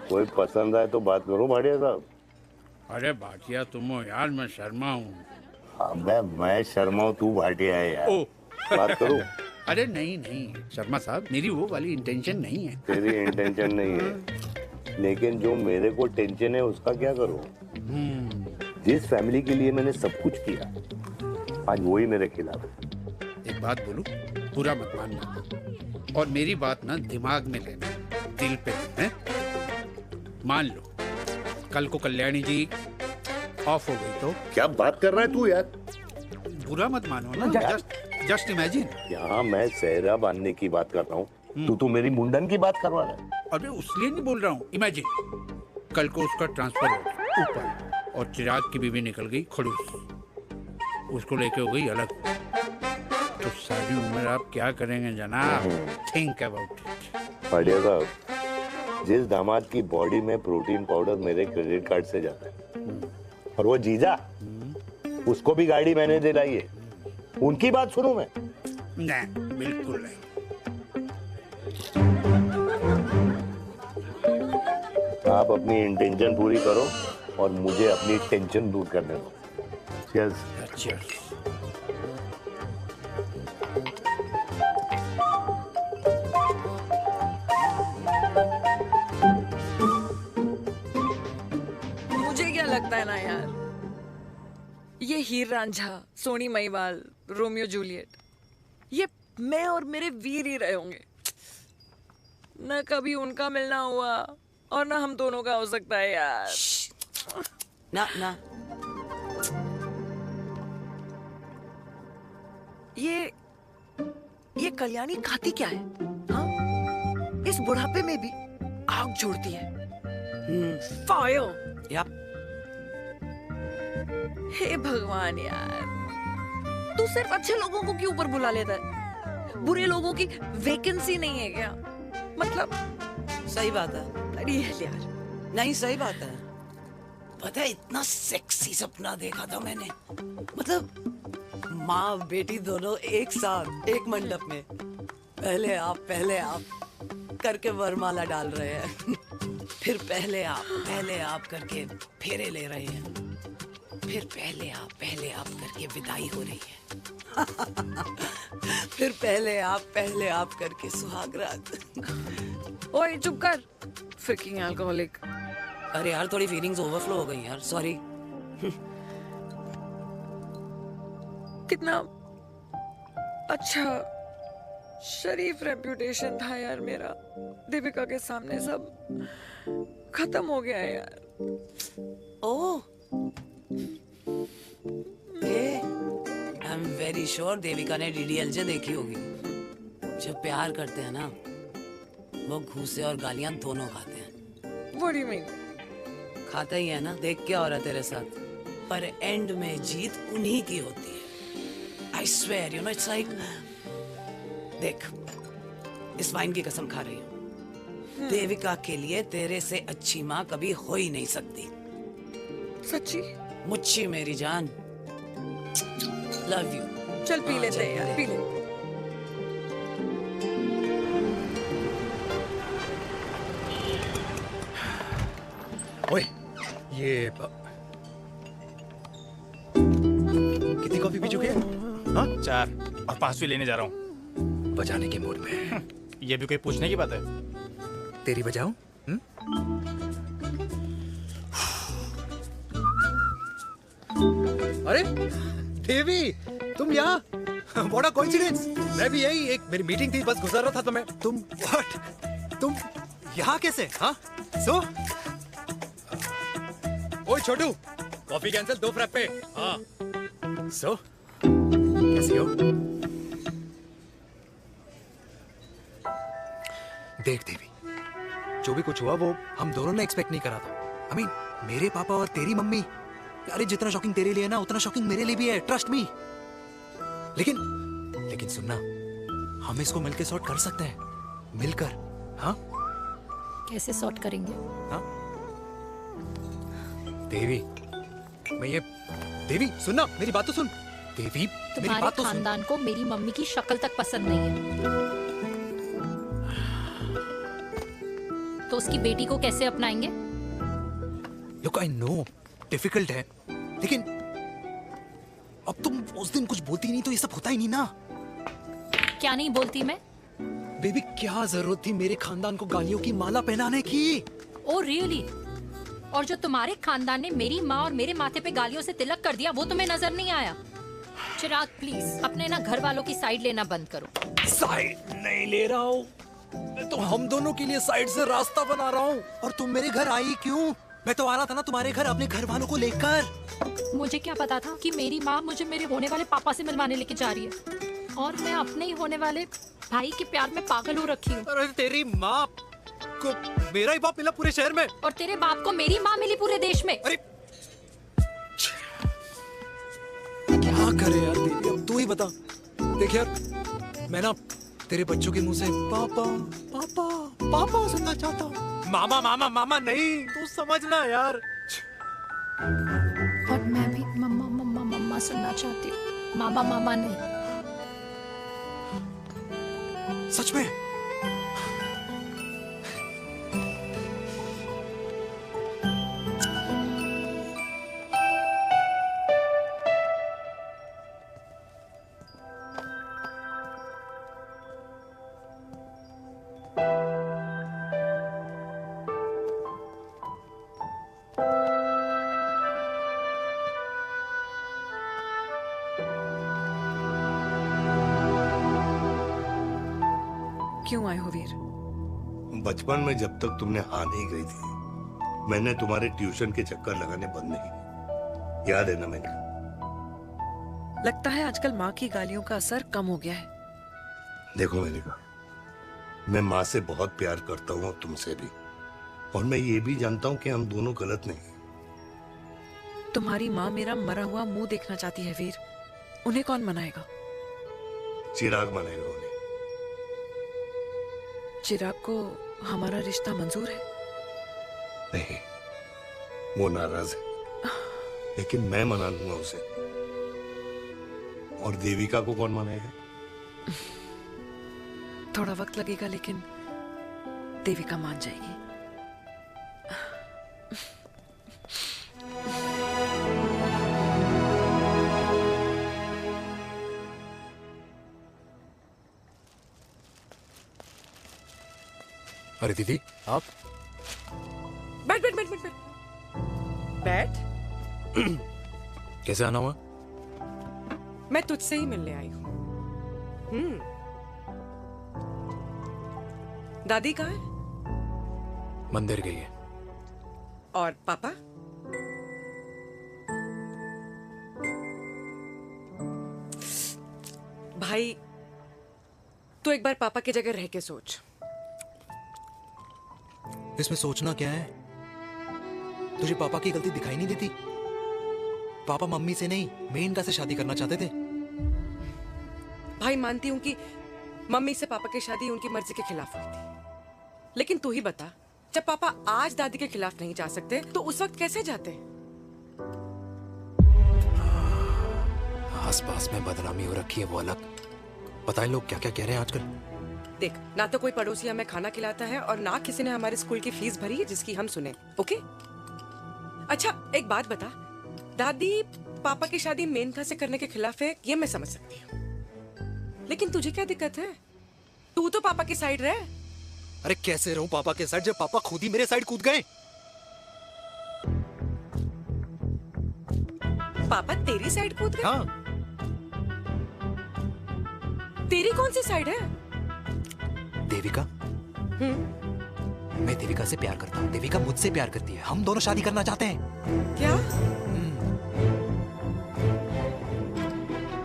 कोई पसंद आए तो बात करो भाटिया साहब।
अरे भाटिया तुम हो यार, मैं शर्मा हूँ।
अबे मैं शर्मा हूँ, तू भाटिया है यार। बात करो।
अरे नहीं नहीं शर्मा साहब, मेरी वो वाली इंटेंशन नहीं है।
तेरी इंटेंशन नहीं है, लेकिन जो मेरे को टेंशन है उसका क्या करूं? जिस फैमिली के लिए मैंने सब कुछ किया, आज वही मेरे खिलाफ है।
एक बात बोलूं, बुरा मत मानना, और मेरी बात ना दिमाग में लेना, दिल पे है। मान लो कल को कल्याणी जी ऑफ हो गई तो
क्या बात कर रहा है तू यार?
बुरा मत मानो ना, जस्ट इमेजिन।
यहाँ मैं सेहरा बांधने की बात कर रहा हूँ, तू मेरी मुंडन की बात करवा रहा है।
अरे उसलिए नहीं बोल रहा हूँ, इमेजिन कल को उसका ट्रांसफर हो गया ऊपर और चिराग की बीवी निकल गई खड़ूस, उसको लेके हो गई अलग, तो सारी उम्र आप क्या करेंगे जनाब? Think about it.
बढ़िया साहब, जिस दामाद की बॉडी में प्रोटीन पाउडर मेरे क्रेडिट कार्ड से जाता है, और वो जीजा, उसको भी गाड़ी मैंने दिलाई है, उनकी बात सुनूं मैं?
नहीं, बिल्कुल नहीं।
आप अपनी इंटेंशन पूरी करो और मुझे अपनी टेंशन दूर करने दो। Cheers.
Cheers.
मुझे क्या लगता है ना यार, ये हीर रांझा, सोनी महिवाल, रोमियो जूलियट, ये मैं और मेरे वीर ही रहे होंगे। न कभी उनका मिलना हुआ और ना हम दोनों का हो सकता है यार।
ना ना,
ये कल्याणी खाती क्या है? हाँ? इस बुढ़ापे में भी आग जोड़ती है। फायर।
या
हे भगवान यार, तू सिर्फ अच्छे लोगों को क्यों ऊपर बुला लेता है? बुरे लोगों की वैकेंसी नहीं है क्या? मतलब
सही बात है।
अरे यार,
नहीं सही बात है। पता है इतना सेक्सी सपना देखा था मैंने, मतलब माँ बेटी दोनों एक साथ एक मंडप में, पहले आप करके वरमाला डाल रहे हैं, फिर पहले आप करके फेरे ले रहे हैं, फिर पहले आप करके विदाई हो रही है, फिर पहले आप करके सुहागरात।
ओए चुप कर, फ्रिकिंग अल्कोहलिक।
अरे यार थोड़ी फीलिंग्स ओवरफ्लो हो गई यार, सॉरी।
कितना अच्छा शरीफ रेप्यूटेशन था यार मेरा, दीपिका के सामने सब खत्म हो गया है यार।
Oh, I am very sure Devika ने डीडीएलजे देखी होगी। जब प्यार करते हैं ना, वो घूसे और गालियां दोनों खाते हैं।
What do you mean?
खाता ही है ना, देख क्या हो रहा है तेरे साथ, पर एंड में जीत उन्हीं की होती है। I swear, you know, it's like, देख, इस वाइन की कसम खा रही हूँ, देविका के लिए तेरे से अच्छी माँ कभी हो ही नहीं सकती।
सच्ची?
मुच्छी मेरी जान, लव यू।
चल पी लेते हैं यार, पी ले।
ओए, ये कितनी कॉफी पी चुके हैं?
हाँ? 4 और 5वीं लेने जा रहा हूँ।
बजाने के मूड में।
ये भी कोई पूछने की बात है?
तेरी बजाऊं? अरे देवी, तुम यहाँ? What a coincidence! मैं भी यही, एक मेरी मीटिंग थी, बस गुजर रहा था तो मैं। तुम यहाँ कैसे? हाँ? सो? ओए छोटू, कॉफी कैंसिल, 2 फ्रैप्पे। हाँ। सो? कैसी हो? देख देवी, जो भी कुछ हुआ वो हम दोनों ने एक्सपेक्ट नहीं करा था। I mean, मेरे पापा और तेरी मम्मी, अरे जितना शॉकिंग तेरे लिए ना, उतना शॉकिंग मेरे लिए भी है, ट्रस्ट मी। लेकिन सुनना, हम इसको मिलकर सॉर्ट कर सकते हैं, मिलकर। हाँ?
कैसे सॉर्ट करेंगे?
हाँ? देवी, देवी सुनना, मेरी बात तो सुन। देवी, मेरी बात तो सुन।
खानदान को मेरी मम्मी की शक्ल तक पसंद नहीं है, तो उसकी बेटी को कैसे अपनाएंगे?
Look, I know, डिफिकल्ट है, लेकिन अब तुम उस दिन कुछ बोलती नहीं तो ये सब होता ही नहीं ना।
क्या नहीं बोलती मैं?
बेबी क्या जरूरत थी मेरे खानदान को गालियों की माला पहनाने की?
Oh really? और जो तुम्हारे खानदान ने मेरी माँ और मेरे माथे पे गालियों से तिलक कर दिया वो तुम्हें नजर नहीं आया? चिराग प्लीज अपने ना घर वालों की साइड लेना बंद करो।
साइड नहीं ले रहा हूँ, मैं तो हम दोनों के लिए साइड से रास्ता बना रहा हूँ। और तुम मेरे घर आई क्यों? मैं तो आ रहा था ना तुम्हारे घर अपने घर वालों को लेकर।
मुझे क्या पता था कि मेरी माँ मुझे मेरे होने वाले पापा से मिलवाने लेके जा रही है और मैं अपने ही होने वाले भाई के प्यार में पागल हो रखी हूँ।
अरे तेरी माँ को मेरा ही बाप मिला पूरे शहर में
और तेरे बाप को मेरी माँ मिली पूरे देश में।
अरे क्या करे यार बेबी, अब तू ही बता। देख यार मैं ना तेरे बच्चों के मुंह से पापा पापा पापा सुनना चाहता हूँ। मामा मामा मामा नहीं, तू समझना यार।
और मैं भी मम्मा मम्मा मम्मा सुनना चाहती हूँ, मामा मामा नहीं।
सच में?
क्यों आए हो वीर?
बचपन में जब तक तुमने हाँ नहीं गई थी मैंने तुम्हारे ट्यूशन के चक्कर लगाने बंद नहीं किए, याद है ना मैंने?
लगता है आजकल माँ की गालियों का असर कम हो गया है।
देखो मैंने कहा मैं माँ से बहुत प्यार करता हूँ और तुमसे भी, और मैं ये भी जानता हूँ कि हम दोनों गलत नहीं।
तुम्हारी माँ मेरा मरा हुआ मुंह देखना चाहती है वीर, उन्हें कौन मनाएगा?
चिराग मनाएगा उन्हें।
चिराग को हमारा रिश्ता मंजूर है?
नहीं, वो नाराज है, लेकिन मैं मना लूंगा उसे। और देविका को कौन मनाएगा?
थोड़ा वक्त लगेगा लेकिन देविका मान जाएगी।
अरे दीदी आप
बैठ बैठ बैठ बैठ बैठ।
कैसे आना हुआ?
मैं तुझसे ही मिलने आई हूँ। दादी कहाँ है?
मंदिर गई है।
और पापा? भाई तू एक बार पापा की जगह रह के सोच।
इसमें सोचना क्या है? तुझे पापा की गलती दिखाई नहीं देती? पापा मम्मी से नहीं मेनका से शादी करना चाहते थे।
भाई मानती हूं कि मम्मी से पापा की शादी उनकी मर्जी के खिलाफ हुई थी, लेकिन तू ही बता, जब पापा आज दादी के खिलाफ नहीं जा सकते तो उस वक्त कैसे जाते?
आस पास में बदनामी हो रखी है वो अलग। पता है लोग क्या क्या कह रहे हैं आजकल?
देख, ना तो कोई पड़ोसी हमें खाना खिलाता है और ना किसी ने हमारे स्कूल की फीस भरी है जिसकी हम सुने। ओके? अच्छा एक बात बता, दादी पापा की शादी मेनका से करने के खिलाफ है, ये मैं समझ सकती हूँ, लेकिन तुझे क्या दिक्कत है? तू तो पापा की साइड रहे।
अरे कैसे रहूं पापा के साइड जब पापा खुद ही मेरे साइड कूद गए?
पापा तेरी साइड कूद गए?
हाँ।
तेरी कौन सी साइड है?
देविका। मैं देविका से प्यार करता हूँ, देविका मुझसे प्यार करती है, हम दोनों शादी करना चाहते हैं।
क्या?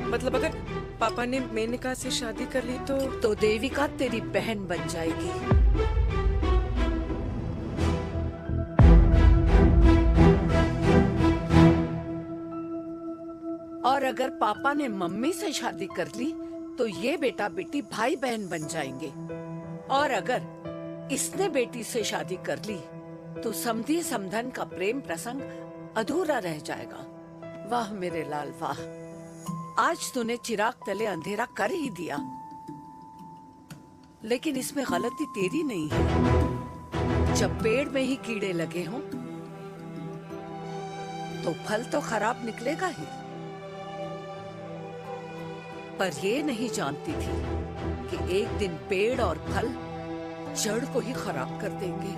मतलब अगर पापा ने मेनका से शादी कर ली तो
देविका तेरी बहन बन जाएगी। और अगर पापा ने मम्मी से शादी कर ली तो ये बेटा बेटी भाई बहन बन जाएंगे। और अगर इसने बेटी से शादी कर ली तो समधी समधन का प्रेम प्रसंग अधूरा रह जाएगा। वाह मेरे लाल वाह, आज तूने चिराग तले अंधेरा कर ही दिया, लेकिन इसमें गलती तेरी नहीं है। जब पेड़ में ही कीड़े लगे हों तो फल तो खराब निकलेगा ही। पर ये नहीं जानती थी कि एक दिन पेड़ और फल जड़ को ही खराब कर देंगे।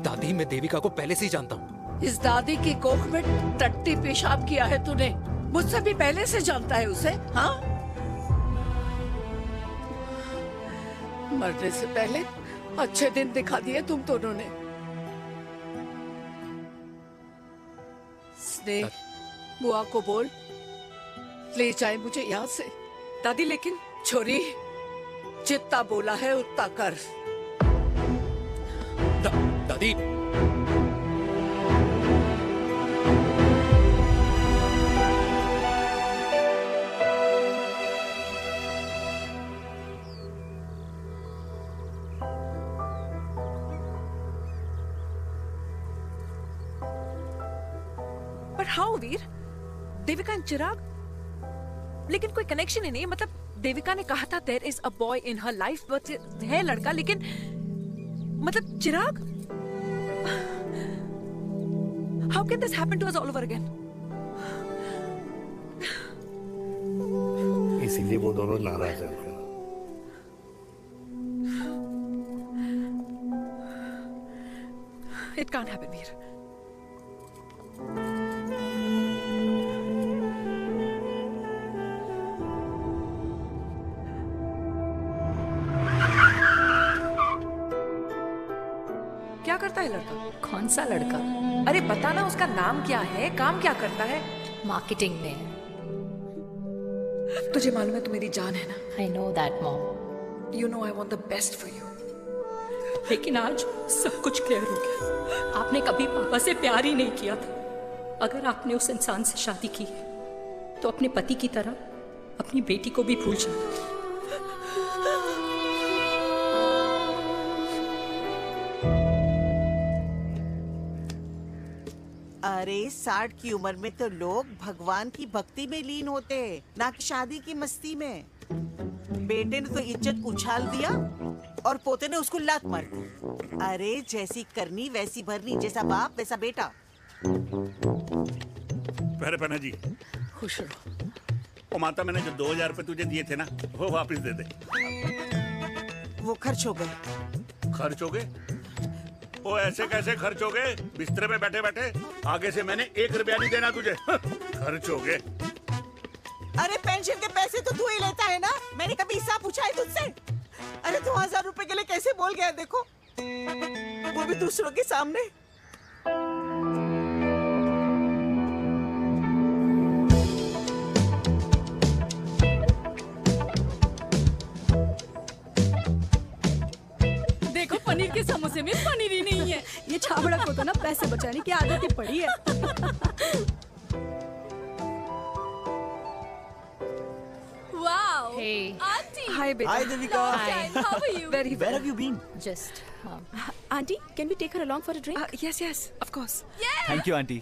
दादी, मैं देविका को पहले से ही जानता हूँ।
इस दादी की कोख में टट्टी पेशाब किया है तूने। मुझसे भी पहले से जानता है उसे, हाँ? मरने से पहले अच्छे दिन दिखा दिए तुम दोनों ने। स्नेह, बुआ को बोल ले जाए मुझे यहाँ से।
दादी लेकिन
छोरी, जितना बोला है उतना कर।
दादी,
पर हाउ वीर? देविका एंड चिराग, लेकिन कोई कनेक्शन ही नहीं। मतलब देविका ने कहा था there is a boy in her life, but है लड़का, लेकिन मतलब Chirag, how can this happen to us all over again?
इसीलिए वो दोनों नाराज हैं।
It can't happen Veer. क्या करता है लड़का?
कौन सा लड़का?
अरे बता ना, उसका नाम क्या है, काम क्या करता है?
मार्केटिंग में।
तुझे मालूम है तू मेरी जान है ना?
I know that mom.
You know I want the best for you.
लेकिन आज सब कुछ क्लियर हो गया। आपने कभी पापा से प्यार ही नहीं किया था। अगर आपने उस इंसान से शादी की है तो अपने पति की तरह अपनी बेटी को भी भूल जाना।
अरे 60 की उम्र में तो लोग भगवान की भक्ति में लीन होते हैं, ना कि शादी की मस्ती में। बेटे ने तो इज्जत उछाल दिया और पोते ने उसको लात मार दी। अरे जैसी करनी वैसी भरनी, जैसा बाप वैसा बेटा।
पहले पन्ना जी,
खुश रहो।
ओ माता, मैंने जो 2000 रुपए तुझे दिए थे ना, वो वापस दे दे।
वो खर्च हो गए।
खर्च हो गए? ओ ऐसे कैसे खर्च हो गए? बिस्तर में बैठे बैठे। आगे से मैंने 1 रुपया नहीं देना तुझे। खर्च हो गए।
अरे पेंशन के पैसे तो तू ही लेता है ना, मैंने कभी हिसाब पूछा है तुझसे? अरे 2000 रुपए के लिए कैसे बोल गया देखो, वो भी दूसरों के सामने।
देखो पनीर के समोसे में पनीर ही नहीं है। ये छाबड़ा को तो ना पैसे बचाने की आदत ही पड़ी है।
Wow!
Hey.
Auntie!
Hi, beta.
Hi, Devika.
Hi.
How are you?
Very well.
Where have you been?
Just.
Auntie, can we take her along for a drink?
Yes, yes, of course.
Yeah!
Thank you, auntie.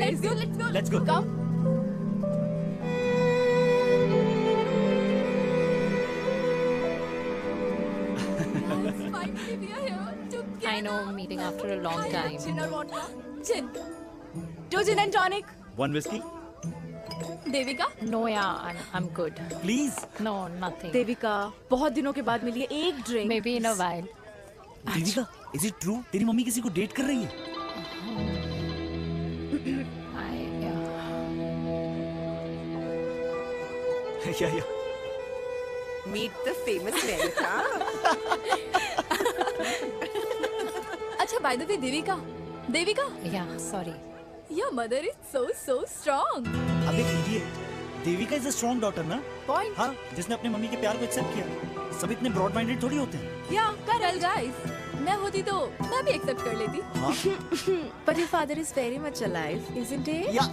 Let's go, let's go.
Let's go.
Come. Finally, we are here together.
I know, meeting after a long time.
Gin or vodka? Gin. 2 gin and tonic.
One whiskey?
Devika?
No, yeah, I'm good.
Please.
No, nothing.
Devika, बहुत दिनों के बाद मिली है, एक drink.
Maybe in a while.
Devika, is it true? तेरी mummy किसी को date कर रही है? Yeah.
Meet the famous America.
अच्छा, by the way, Devika?
Yeah, sorry.
Your mother is so strong.
अबे idiot. Devika is a strong daughter ना?
Point.
हाँ, जिसने अपने मम्मी के प्यार को एक्सेप्ट किया। सब इतने ब्रॉड माइंडेड थोड़ी होते हैं।
Yeah, correct guys. मैं होती तो मैं भी एक्सेप्ट कर लेती।
हाँ?
But your father is very much alive, isn't he?
Yeah.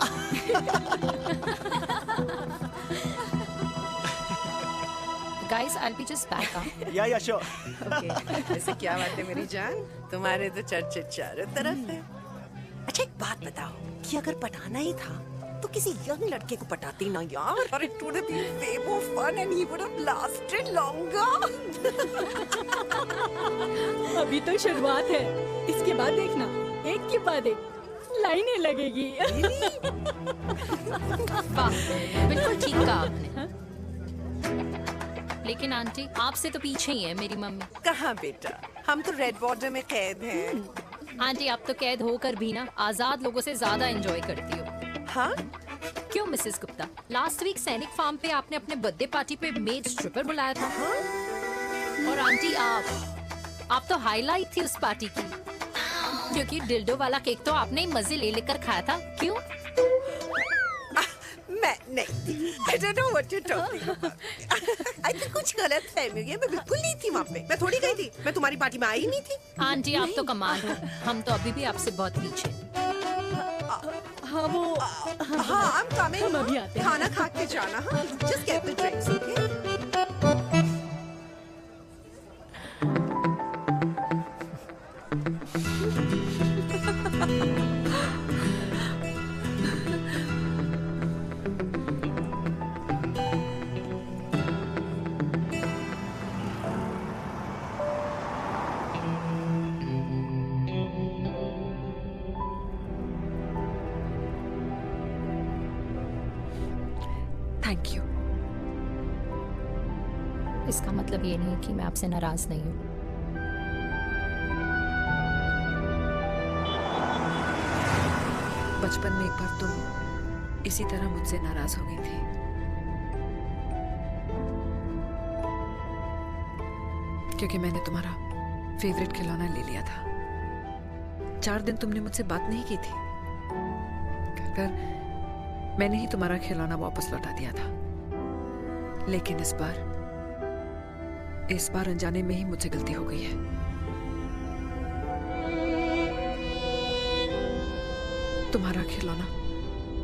Guys, I'll be just back.
Yeah, sure.
Okay. ऐसे क्या बात है मेरी जान? तुम्हारे तो चर्चे चारों तरफ है। अच्छा एक बात बताओ कि अगर पटाना ही था तो किसी यंग लड़के को पटाती ना यार। और it would have been way more fun and he would have lasted longer.
अभी तो शुरुआत है, इसके बाद देखना, एक के बाद एक लाइनें लगेगी।
वाह, बिल्कुल ठीक कहा आपने। लेकिन आंटी आपसे तो पीछे ही है मेरी मम्मी।
कहाँ बेटा, हम तो रेड बॉर्डर में कैद हैं।
आंटी आप तो कैद होकर भी ना आजाद लोगों से ज्यादा एंजॉय करती हो।
हाँ?
क्यों मिसेस गुप्ता, लास्ट वीक सैनिक फार्म पे आपने अपने बर्थडे पार्टी पे मेड स्ट्रिपर बुलाया था। और आंटी आप तो हाईलाइट थी उस पार्टी की, क्योंकि डिल्डो वाला केक तो आपने ही मजे ले लेकर खाया था। क्यों?
मैं नहीं, I don't know what you're talking about. I think कुछ गलत फहमी हुई है, मैं बिल्कुल नहीं थी वहाँ पे, मैं थोड़ी गई थी, मैं तुम्हारी पार्टी में आई नहीं थी।
आंटी आप तो कमाल हो, हम तो अभी भी आपसे बहुत पीछे।
हाँ वो हाँ I'm coming, हम अभी आते हैं। खाना खा के जाना। हाँ just get the drinks, okay?
Thank you.
इसका मतलब ये नहीं कि मैं आपसे नाराज नहीं हूँ।
बचपन में एक बार तुम इसी तरह मुझसे नाराज हो गई थी। क्योंकि मैंने तुम्हारा फेवरेट खिलौना ले लिया था। 4 दिन तुमने मुझसे बात नहीं की थी। कहकर मैंने ही तुम्हारा खिलौना वापस लौटा दिया था। लेकिन इस बार अनजाने में ही मुझसे गलती हो गई है। तुम्हारा खिलौना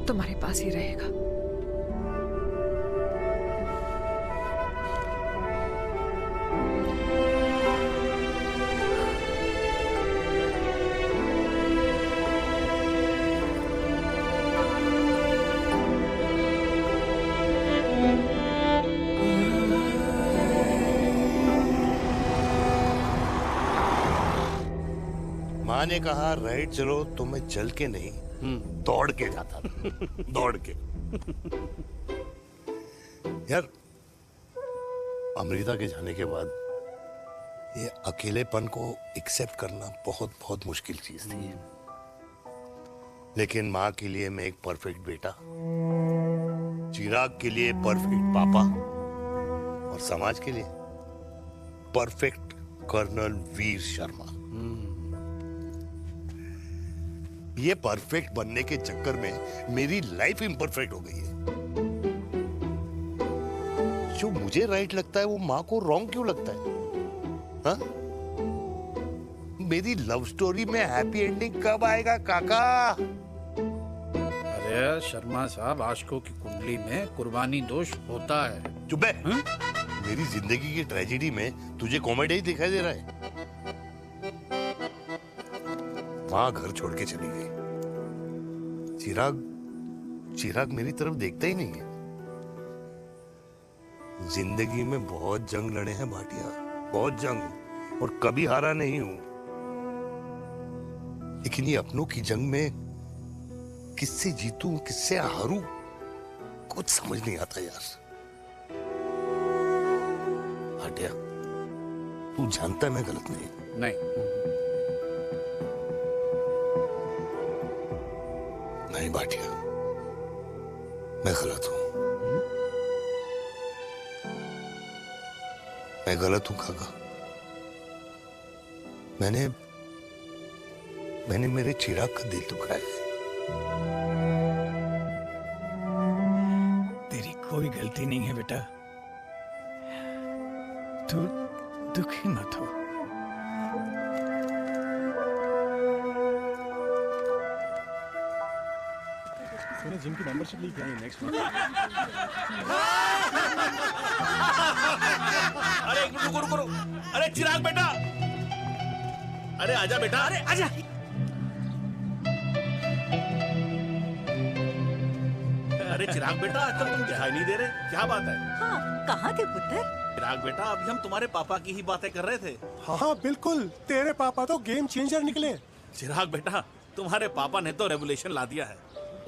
तुम्हारे पास ही रहेगा।
माँ ने कहा राइट चलो, तो मैं चल के नहीं दौड़ के जाता था। दौड़ के। यार अमृता के जाने के बाद ये अकेलेपन को एक्सेप्ट करना बहुत बहुत मुश्किल चीज थी। लेकिन माँ के लिए मैं एक परफेक्ट बेटा, चिराग के लिए परफेक्ट पापा और समाज के लिए परफेक्ट कर्नल वीर शर्मा। ये परफेक्ट बनने के चक्कर में मेरी लाइफ इम्परफेक्ट हो गई है। जो मुझे राइट लगता है वो माँ को रॉन्ग क्यों लगता है? हाँ? मेरी लव स्टोरी में हैप्पी एंडिंग कब आएगा काका?
अरे शर्मा साहब, आशिकों की कुंडली में कुर्बानी दोष होता है।
चुप है। मेरी जिंदगी की ट्रेजेडी में तुझे कॉमेडी ही दिखाई दे रहा है। माँ घर छोड़ के चली गई। चिराग मेरी तरफ देखता ही नहीं है। जिंदगी में बहुत जंग लड़े हैं भाटिया, बहुत जंग, और कभी हारा नहीं हूं। लेकिन ये अपनों की जंग में किससे जीतूं, किससे हारूं, कुछ समझ नहीं आता यार। भाटिया, तू जानता है मैं गलत नहीं। नहीं भाटिया, मैं गलत हूं। मैं गलत हूं काका। मैंने मेरे चिराग का दिल दुखाया है।
तेरी कोई गलती नहीं है बेटा, तू दुखी मत हो।
मैंने जिम की मेंबरशिप ली क्या है नेक्स्ट मंथ?
अरे रुको। अरे चिराग बेटा, अरे आजा बेटा, अरे आजा। अरे चिराग बेटा, आजकल तुम दिखाई नहीं दे रहे, क्या बात है?
हाँ, कहाँ थे पुत्र?
चिराग बेटा, अभी हम तुम्हारे पापा की ही बातें कर रहे थे।
हाँ बिल्कुल, तेरे पापा तो गेम चेंजर निकले।
चिराग बेटा, तुम्हारे पापा ने तो रेवोल्यूशन ला दिया है।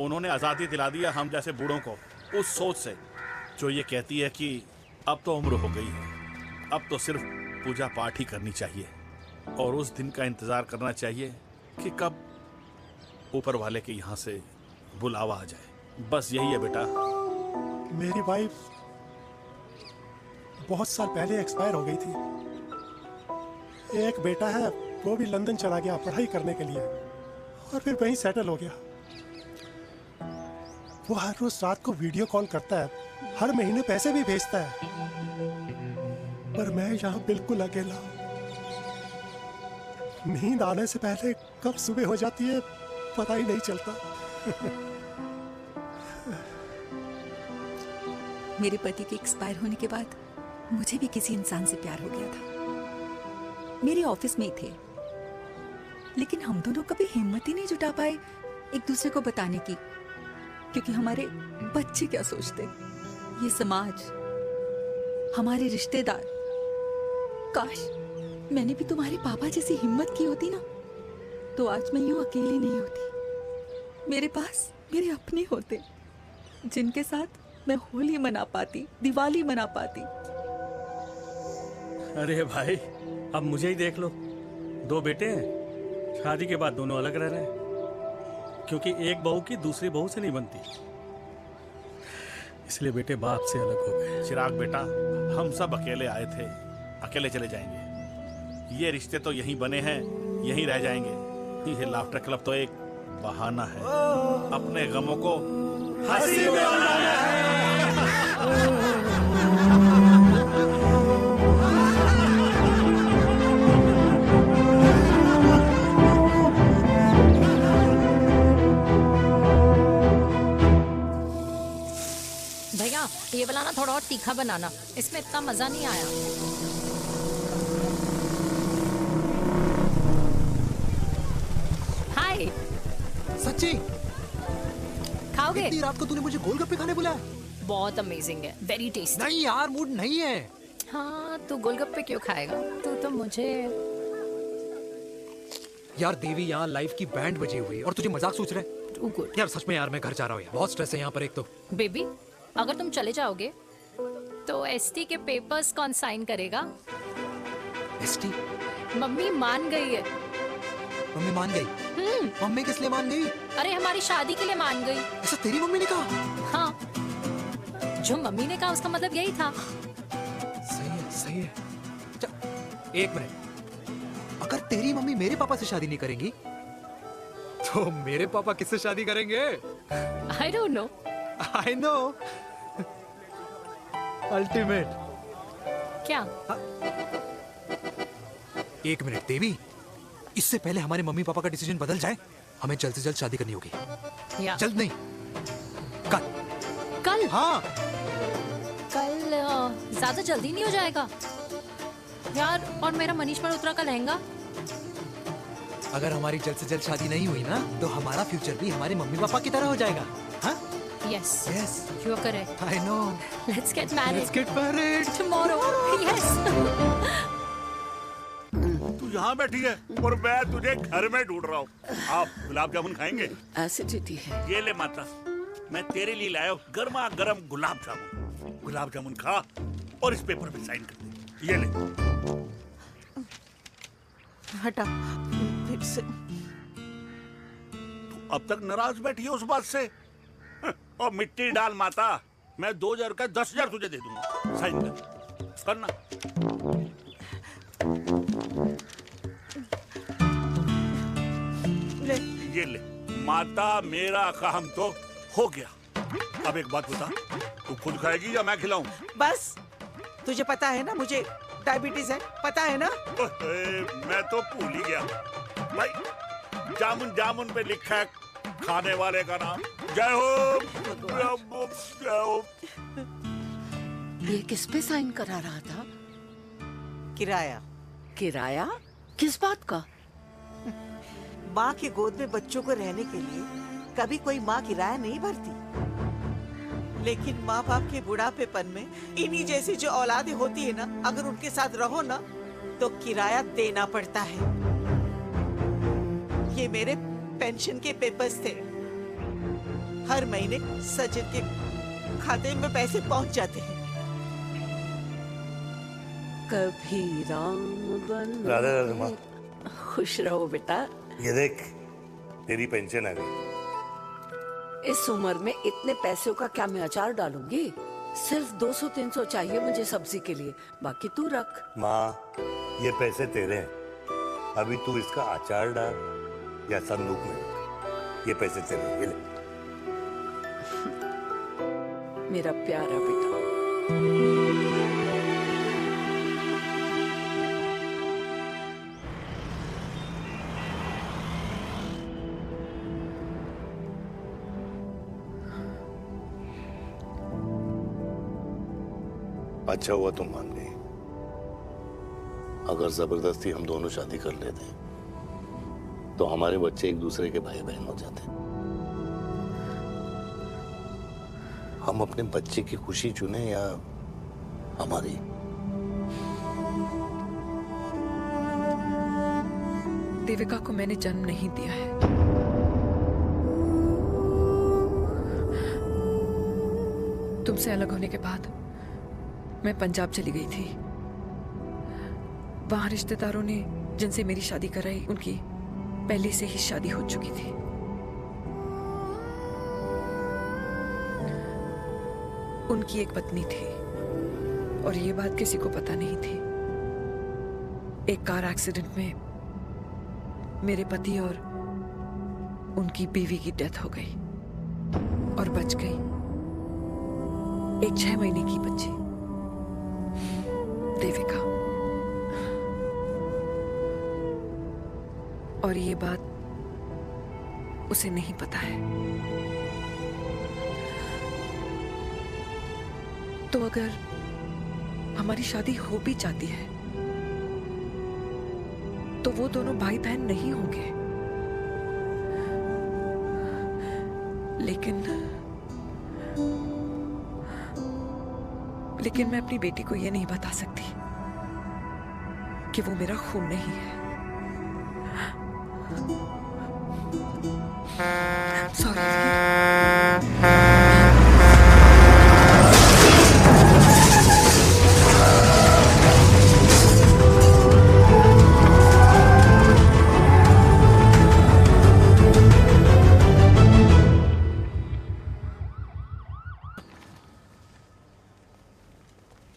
उन्होंने आजादी दिला दिया हम जैसे बूढ़ों को, उस सोच से जो ये कहती है कि अब तो उम्र हो गई है, अब तो सिर्फ पूजा पाठ ही करनी चाहिए और उस दिन का इंतजार करना चाहिए कि कब ऊपर वाले के यहाँ से बुलावा आ जाए। बस यही है बेटा।
मेरी वाइफ बहुत साल पहले एक्सपायर हो गई थी। एक बेटा है, वो भी लंदन चला गया पढ़ाई करने के लिए और फिर वहीं सेटल हो गया। वो हर रोज रात को वीडियो कॉल करता है, हर महीने पैसे भी भेजता है, पर मैं यहाँ बिल्कुल अकेला हूँ। नींद आने से पहले कब सुबह हो जाती है पता ही नहीं चलता।
मेरे पति के एक्सपायर होने के बाद मुझे भी किसी इंसान से प्यार हो गया था। मेरे ऑफिस में ही थे, लेकिन हम दोनों कभी हिम्मत ही नहीं जुटा पाए एक दूसरे को बताने की, क्योंकि हमारे बच्चे क्या सोचते, ये समाज, हमारे रिश्तेदार। काश मैंने भी तुम्हारे पापा जैसी हिम्मत की होती ना, तो आज मैं यूं अकेली नहीं होती। मेरे पास मेरे अपने होते, जिनके साथ मैं होली मना पाती, दिवाली मना पाती।
अरे भाई, अब मुझे ही देख लो, 2 बेटे हैं, शादी के बाद दोनों अलग रह रहे हैं, क्योंकि एक बहू की दूसरी बहू से नहीं बनती, इसलिए बेटे बाप से अलग हो गए।
चिराग बेटा, हम सब अकेले आए थे, अकेले चले जाएंगे। ये रिश्ते तो यहीं बने हैं, यहीं रह जाएंगे। ये लाफ्टर क्लब तो एक बहाना है अपने गमों को हंसी में बनाना है।
भैया ये वाला ना थोड़ा और तीखा बनाना, इसमें इतना मजा नहीं आया। हाय,
सच्ची
खाओगे?
इतनी रात को तूने मुझे गोलगप्पे खाने बुलाया?
बहुत अमेजिंग है, वेरी टेस्टी।
नहीं यार, मूड नहीं है।
हाँ, तू गोलगप्पे क्यों खाएगा? तू तो मुझे।
यार देवी, यहाँ लाइफ की बैंड बजी हुई है और तुझे मजाक सोच रहे हैं? यार सच में यार, मैं घर जा रहा हूँ यार, बहुत स्ट्रेस है यहाँ पर। एक तो
बेबी, अगर तुम चले जाओगे तो एसटी के पेपर्स कौन साइन करेगा?
एसटी?
मम्मी मान गई है।
मम्मी मान गई? मम्मी किस लिए मान गई?
अरे हमारी शादी के लिए मान गई।
ऐसा तेरी मम्मी ने कहा?
हाँ, जो मम्मी ने कहा उसका मतलब यही था।
सही है, सही है। एक मिनट, अगर तेरी मम्मी मेरे पापा से शादी नहीं करेंगी तो मेरे पापा किससे शादी करेंगे?
I don't know.
I know. Ultimate.
क्या?
एक मिनट देवी, इससे पहले हमारे मम्मी पापा का डिसीजन बदल जाए, हमें जल्द से जल्द शादी करनी होगी। जल्द नहीं, कल।
कल?
हाँ।
कल ज्यादा जल्दी नहीं हो जाएगा यार? और मेरा मनीष मल्होत्रा का लहंगा?
अगर हमारी जल्द से जल्द शादी नहीं हुई ना, तो हमारा फ्यूचर भी हमारे मम्मी पापा की तरह हो जाएगा। हाँ?
Yes.
Yes.
You are correct.
I know.
Let's get married.
Let's get married.
Tomorrow. Yes.
तू यहाँ बैठी है और मैं तुझे घर में ढूंढ रहा हूँ। आप गुलाब जामुन खाएंगे?
एसिडिटी है।
ये ले माता, मैं तेरे लिए लाया हूँ गर्मा गर्म गुलाब जामुन। गुलाब जामुन खा और इस पेपर पे साइन कर दे। ये ले।
हटा फिर से।
तू अब तक नाराज बैठी है उस बात से? और मिट्टी डाल माता, मैं 2000 का 10,000 तुझे दे दूंगा। साइन कर, करना।
ले।
ये ले माता, मेरा काम तो हो गया। अब एक बात बता, तू खुद खाएगी या मैं खिलाऊं?
बस, तुझे पता है ना मुझे डायबिटीज है, पता है ना?
मैं तो भूल ही गया भाई। जामुन जामुन पे लिखा है खाने वाले का नाम। जय हो, जय हो।
ये किस पे साइन करा रहा था?
किराया।
किराया? किस बात का?
माँ की गोद में बच्चों को रहने के लिए कभी कोई माँ किराया नहीं भरती, लेकिन माँ बाप के बुढ़ापेपन में इन्हीं जैसी जो औलादें होती है ना, अगर उनके साथ रहो ना तो किराया देना पड़ता है। ये मेरे पेंशन के पेपर्स थे, हर महीने सचिन के खाते में पैसे पहुंच जाते हैं।
कभी राम बन
राधे राधे माँ।
खुश रहो बेटा।
ये देख, तेरी पेंशन आ गई।
इस उम्र में इतने पैसों का क्या मैं अचार डालूंगी? सिर्फ 200-300 चाहिए मुझे सब्जी के लिए, बाकी तू रख।
माँ, ये पैसे तेरे हैं। अभी तू इसका अचार डाल या संदूक में रख। ये पैसे तेरे हैं, ये ले।
मेरा प्यारा बेटा।
अच्छा हुआ तुम मान गई। अगर जबरदस्ती हम दोनों शादी कर लेते तो हमारे बच्चे एक दूसरे के भाई बहन हो जाते। हम अपने बच्चे की खुशी चुने या हमारी?
देविका को मैंने जन्म नहीं दिया है। तुमसे अलग होने के बाद मैं पंजाब चली गई थी। वहां रिश्तेदारों ने जिनसे मेरी शादी कराई, उनकी पहले से ही शादी हो चुकी थी। उनकी एक पत्नी थी और ये बात किसी को पता नहीं थी। एक कार एक्सीडेंट में मेरे पति और उनकी बीवी की डेथ हो गई और बच गई एक 6 महीने की बच्ची, देविका। और ये बात उसे नहीं पता है। तो अगर हमारी शादी हो भी जाती है तो वो दोनों भाई बहन नहीं होंगे। लेकिन मैं अपनी बेटी को ये नहीं बता सकती कि वो मेरा खून नहीं है। सॉरी।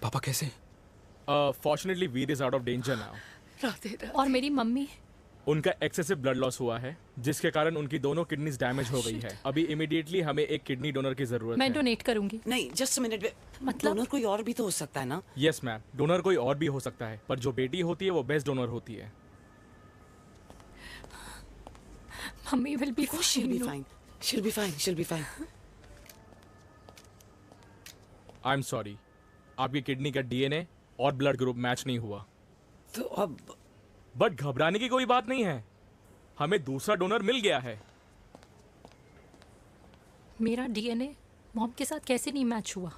पापा कैसे?
Fortunately Veer is out of danger now.
और मेरी मम्मी?
उनका एक्सेसिव ब्लड लॉस हुआ है जिसके कारण उनकी दोनों किडनीज डैमेज हो गई है। अभी इमीडिएटली हमें एक किडनी डोनर की जरूरत
मैं
है।
डोनेट करूंगी।
नहीं, जस्ट मिनट।
मतलब
डोनर कोई और भी तो हो सकता है ना?
यस मैम, डोनर कोई और भी हो सकता है, पर जो बेटी होती है वो बेस्ट डोनर होती है।
Mummy will be
she'll be fine. She'll be fine. She'll be fine.
I am sorry, आपकी किडनी का डीएनए और ब्लड ग्रुप मैच नहीं हुआ।
तो अब
बट घबराने की कोई बात नहीं है, हमें दूसरा डोनर मिल गया है।
मेरा डीएनए मॉम के साथ कैसे नहीं मैच हुआ?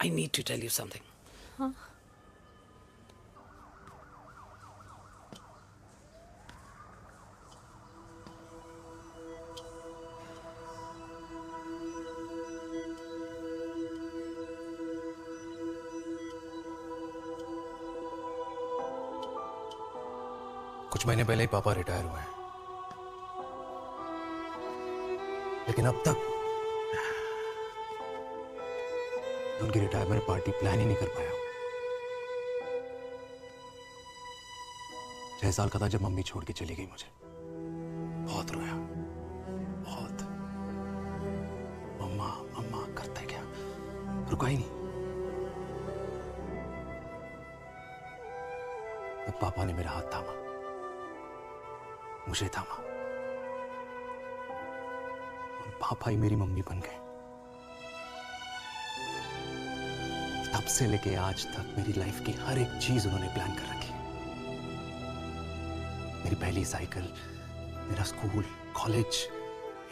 I need to tell you something.
हाँ।
कुछ महीने पहले ही पापा रिटायर हुए हैं, लेकिन अब तक उनकी रिटायरमेंट पार्टी प्लान ही नहीं कर पाया। 6 साल का था जब मम्मी छोड़ के चली गई मुझे। बहुत रोया, बहुत। मम्मा मम्मा करता क्या, रुका ही नहीं। तब पापा ने मेरा हाथ थामा, मुझे थामा, और पापा ही मेरी मम्मी बन गए। तब से लेके आज तक मेरी लाइफ की हर एक चीज उन्होंने प्लान कर रखी। मेरी पहली साइकिल, मेरा school, college,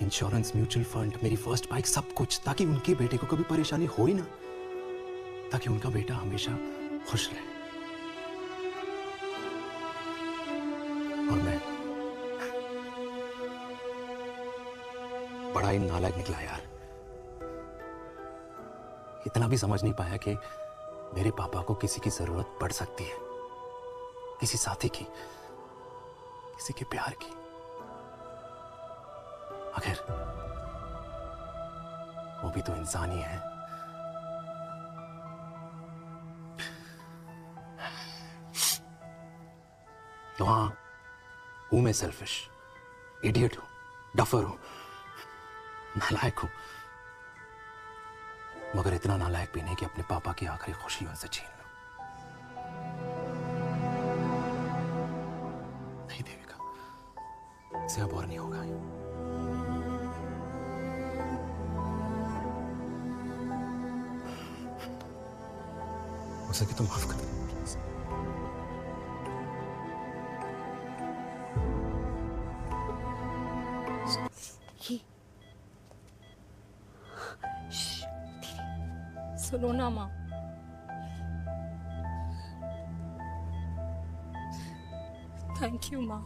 insurance, mutual fund, मेरी फर्स्ट बाइक, सब कुछ, ताकि उनके बेटे को कभी परेशानी हो ही ना, ताकि उनका बेटा हमेशा खुश रहे। और मैं बड़ा ही नालायक निकला यार।
इतना भी समझ नहीं पाया कि मेरे पापा को किसी की जरूरत पड़ सकती है, किसी साथी की, किसी के प्यार की। आखिर वो भी तो इंसान ही है। तो हाँ, हूं मैं सेल्फिश, इडियट हूं, डफर हूं, नालायक हूं, मगर इतना नालायक भी नहीं कि अपने पापा की आखिरी खुशी उनसे छीन लूं। नहीं देविका, इससे अब और नहीं होगा। हो सके तो माफ कर दो।
सुनो ना माँ, थैंक यू माँ।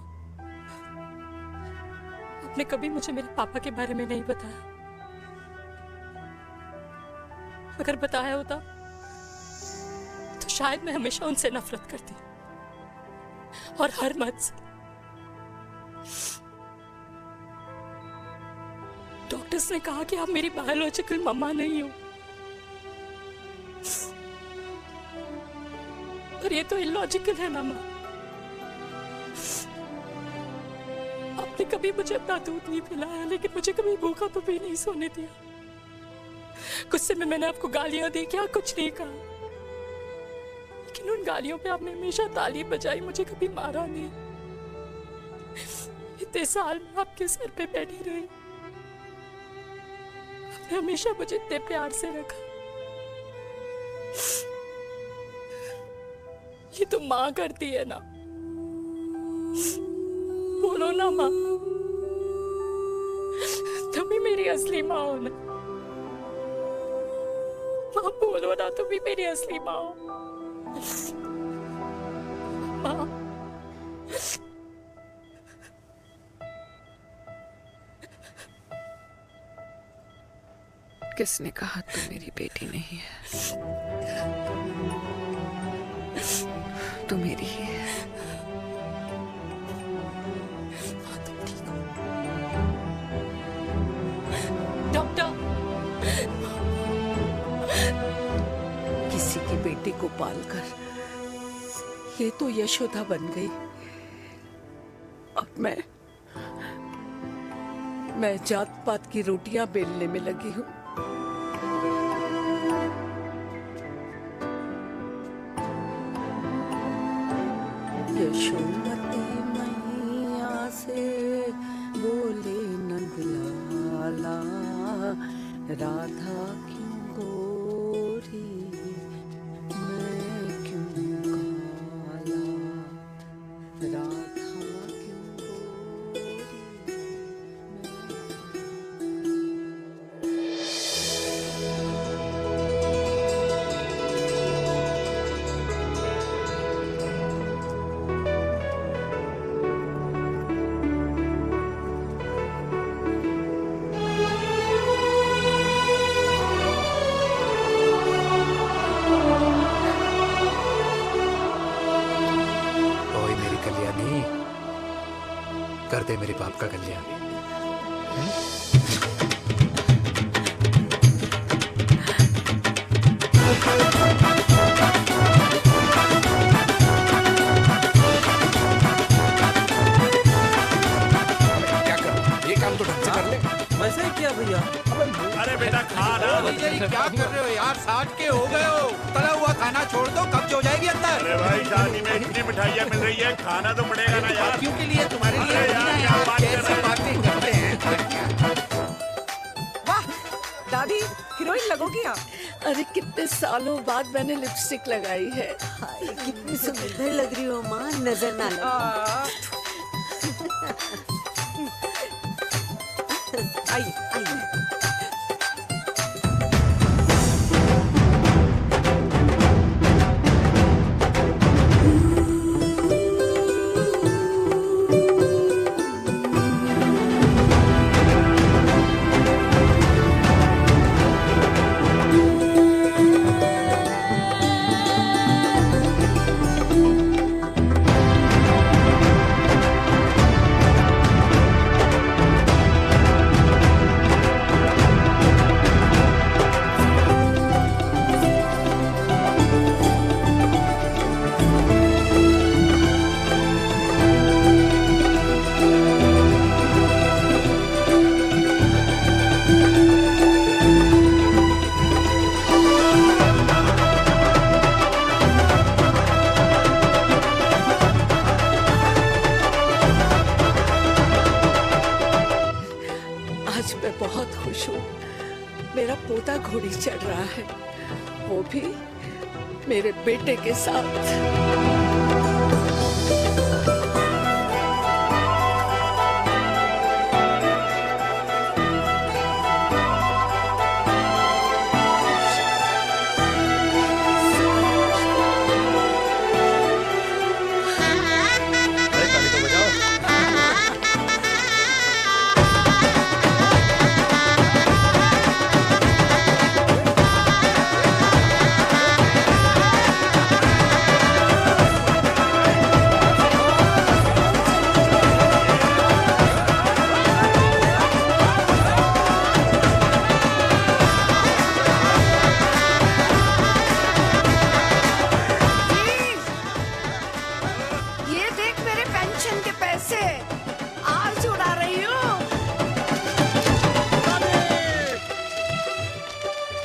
आपने कभी मुझे मेरे पापा के बारे में नहीं बताया। अगर बताया होता तो शायद मैं हमेशा उनसे नफरत करती और हर मत से। डॉक्टर्स ने कहा कि आप मेरी बायोलॉजिकल मम्मा नहीं हो, पर ये तो इलॉजिकल है ना माँ। आपने कभी मुझे अपना दूध नहीं पिलाया, लेकिन मुझे कभी भूखा तो भी नहीं सोने दिया। गुस्से में मैंने आपको गालियां दी, क्या कुछ नहीं कहा, लेकिन उन गालियों पे आपने हमेशा ताली बजाई, मुझे कभी मारा नहीं। इतने साल में आपके सर पे बैठी रही, आपने हमेशा मुझे इतने प्यार से रखा। ये तो माँ करती है ना, बोलो ना माँ, तुम ही मेरी असली माँ हो ना। माँ बोलो ना, तुम ही मेरी असली माँ हो। माँ
किसने कहा तू मेरी बेटी नहीं है? तू मेरी ही है।
डॉक्टर,
किसी की बेटी को पालकर ये तो यशोदा बन गई। अब मैं जात पात की रोटियां बेलने में लगी हूँ। यशोमती मैया से बोले नंदलाला, राधा क्यों गोरी मैं क्यों काला, राधा
कर दे मेरे बाप का कल्याण।
क्या करो, ये काम तो ढंग से कर ले।
वैसे ही किया भैया।
अरे बेटा खा ना।
क्या कर रहे हो यार, 60 के हो गए हो, तला हुआ खाना छोड़ दो, कब्ज हो जाएगी अंदर।
अरे भाई शादी में इतनी मिठाइयाँ मिल रही है, खाना तो पड़ेगा ना यार।
क्यों के लिए तुम्हारे लिए
अरे यार क्या बात कर रहे
बातें करते हैं।
वाह दादी, हीरोइन लगोगी आप।
अरे कितने सालों बाद मैंने लिपस्टिक लगाई है।
हाय कितनी सुंदर लग रही हो माँ, नजर ना लगे।
आइए आइए।
मैं बहुत खुश हूँ। मेरा पोता घोड़ी चढ़ रहा है, वो भी मेरे बेटे के साथ।
ये देख मेरे पेंशन के पैसे आज उड़ा रही हूँ।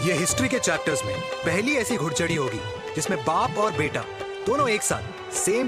ये हिस्ट्री के चैप्टर्स में पहली ऐसी घुड़चढ़ी होगी जिसमें बाप और बेटा दोनों एक साथ सेम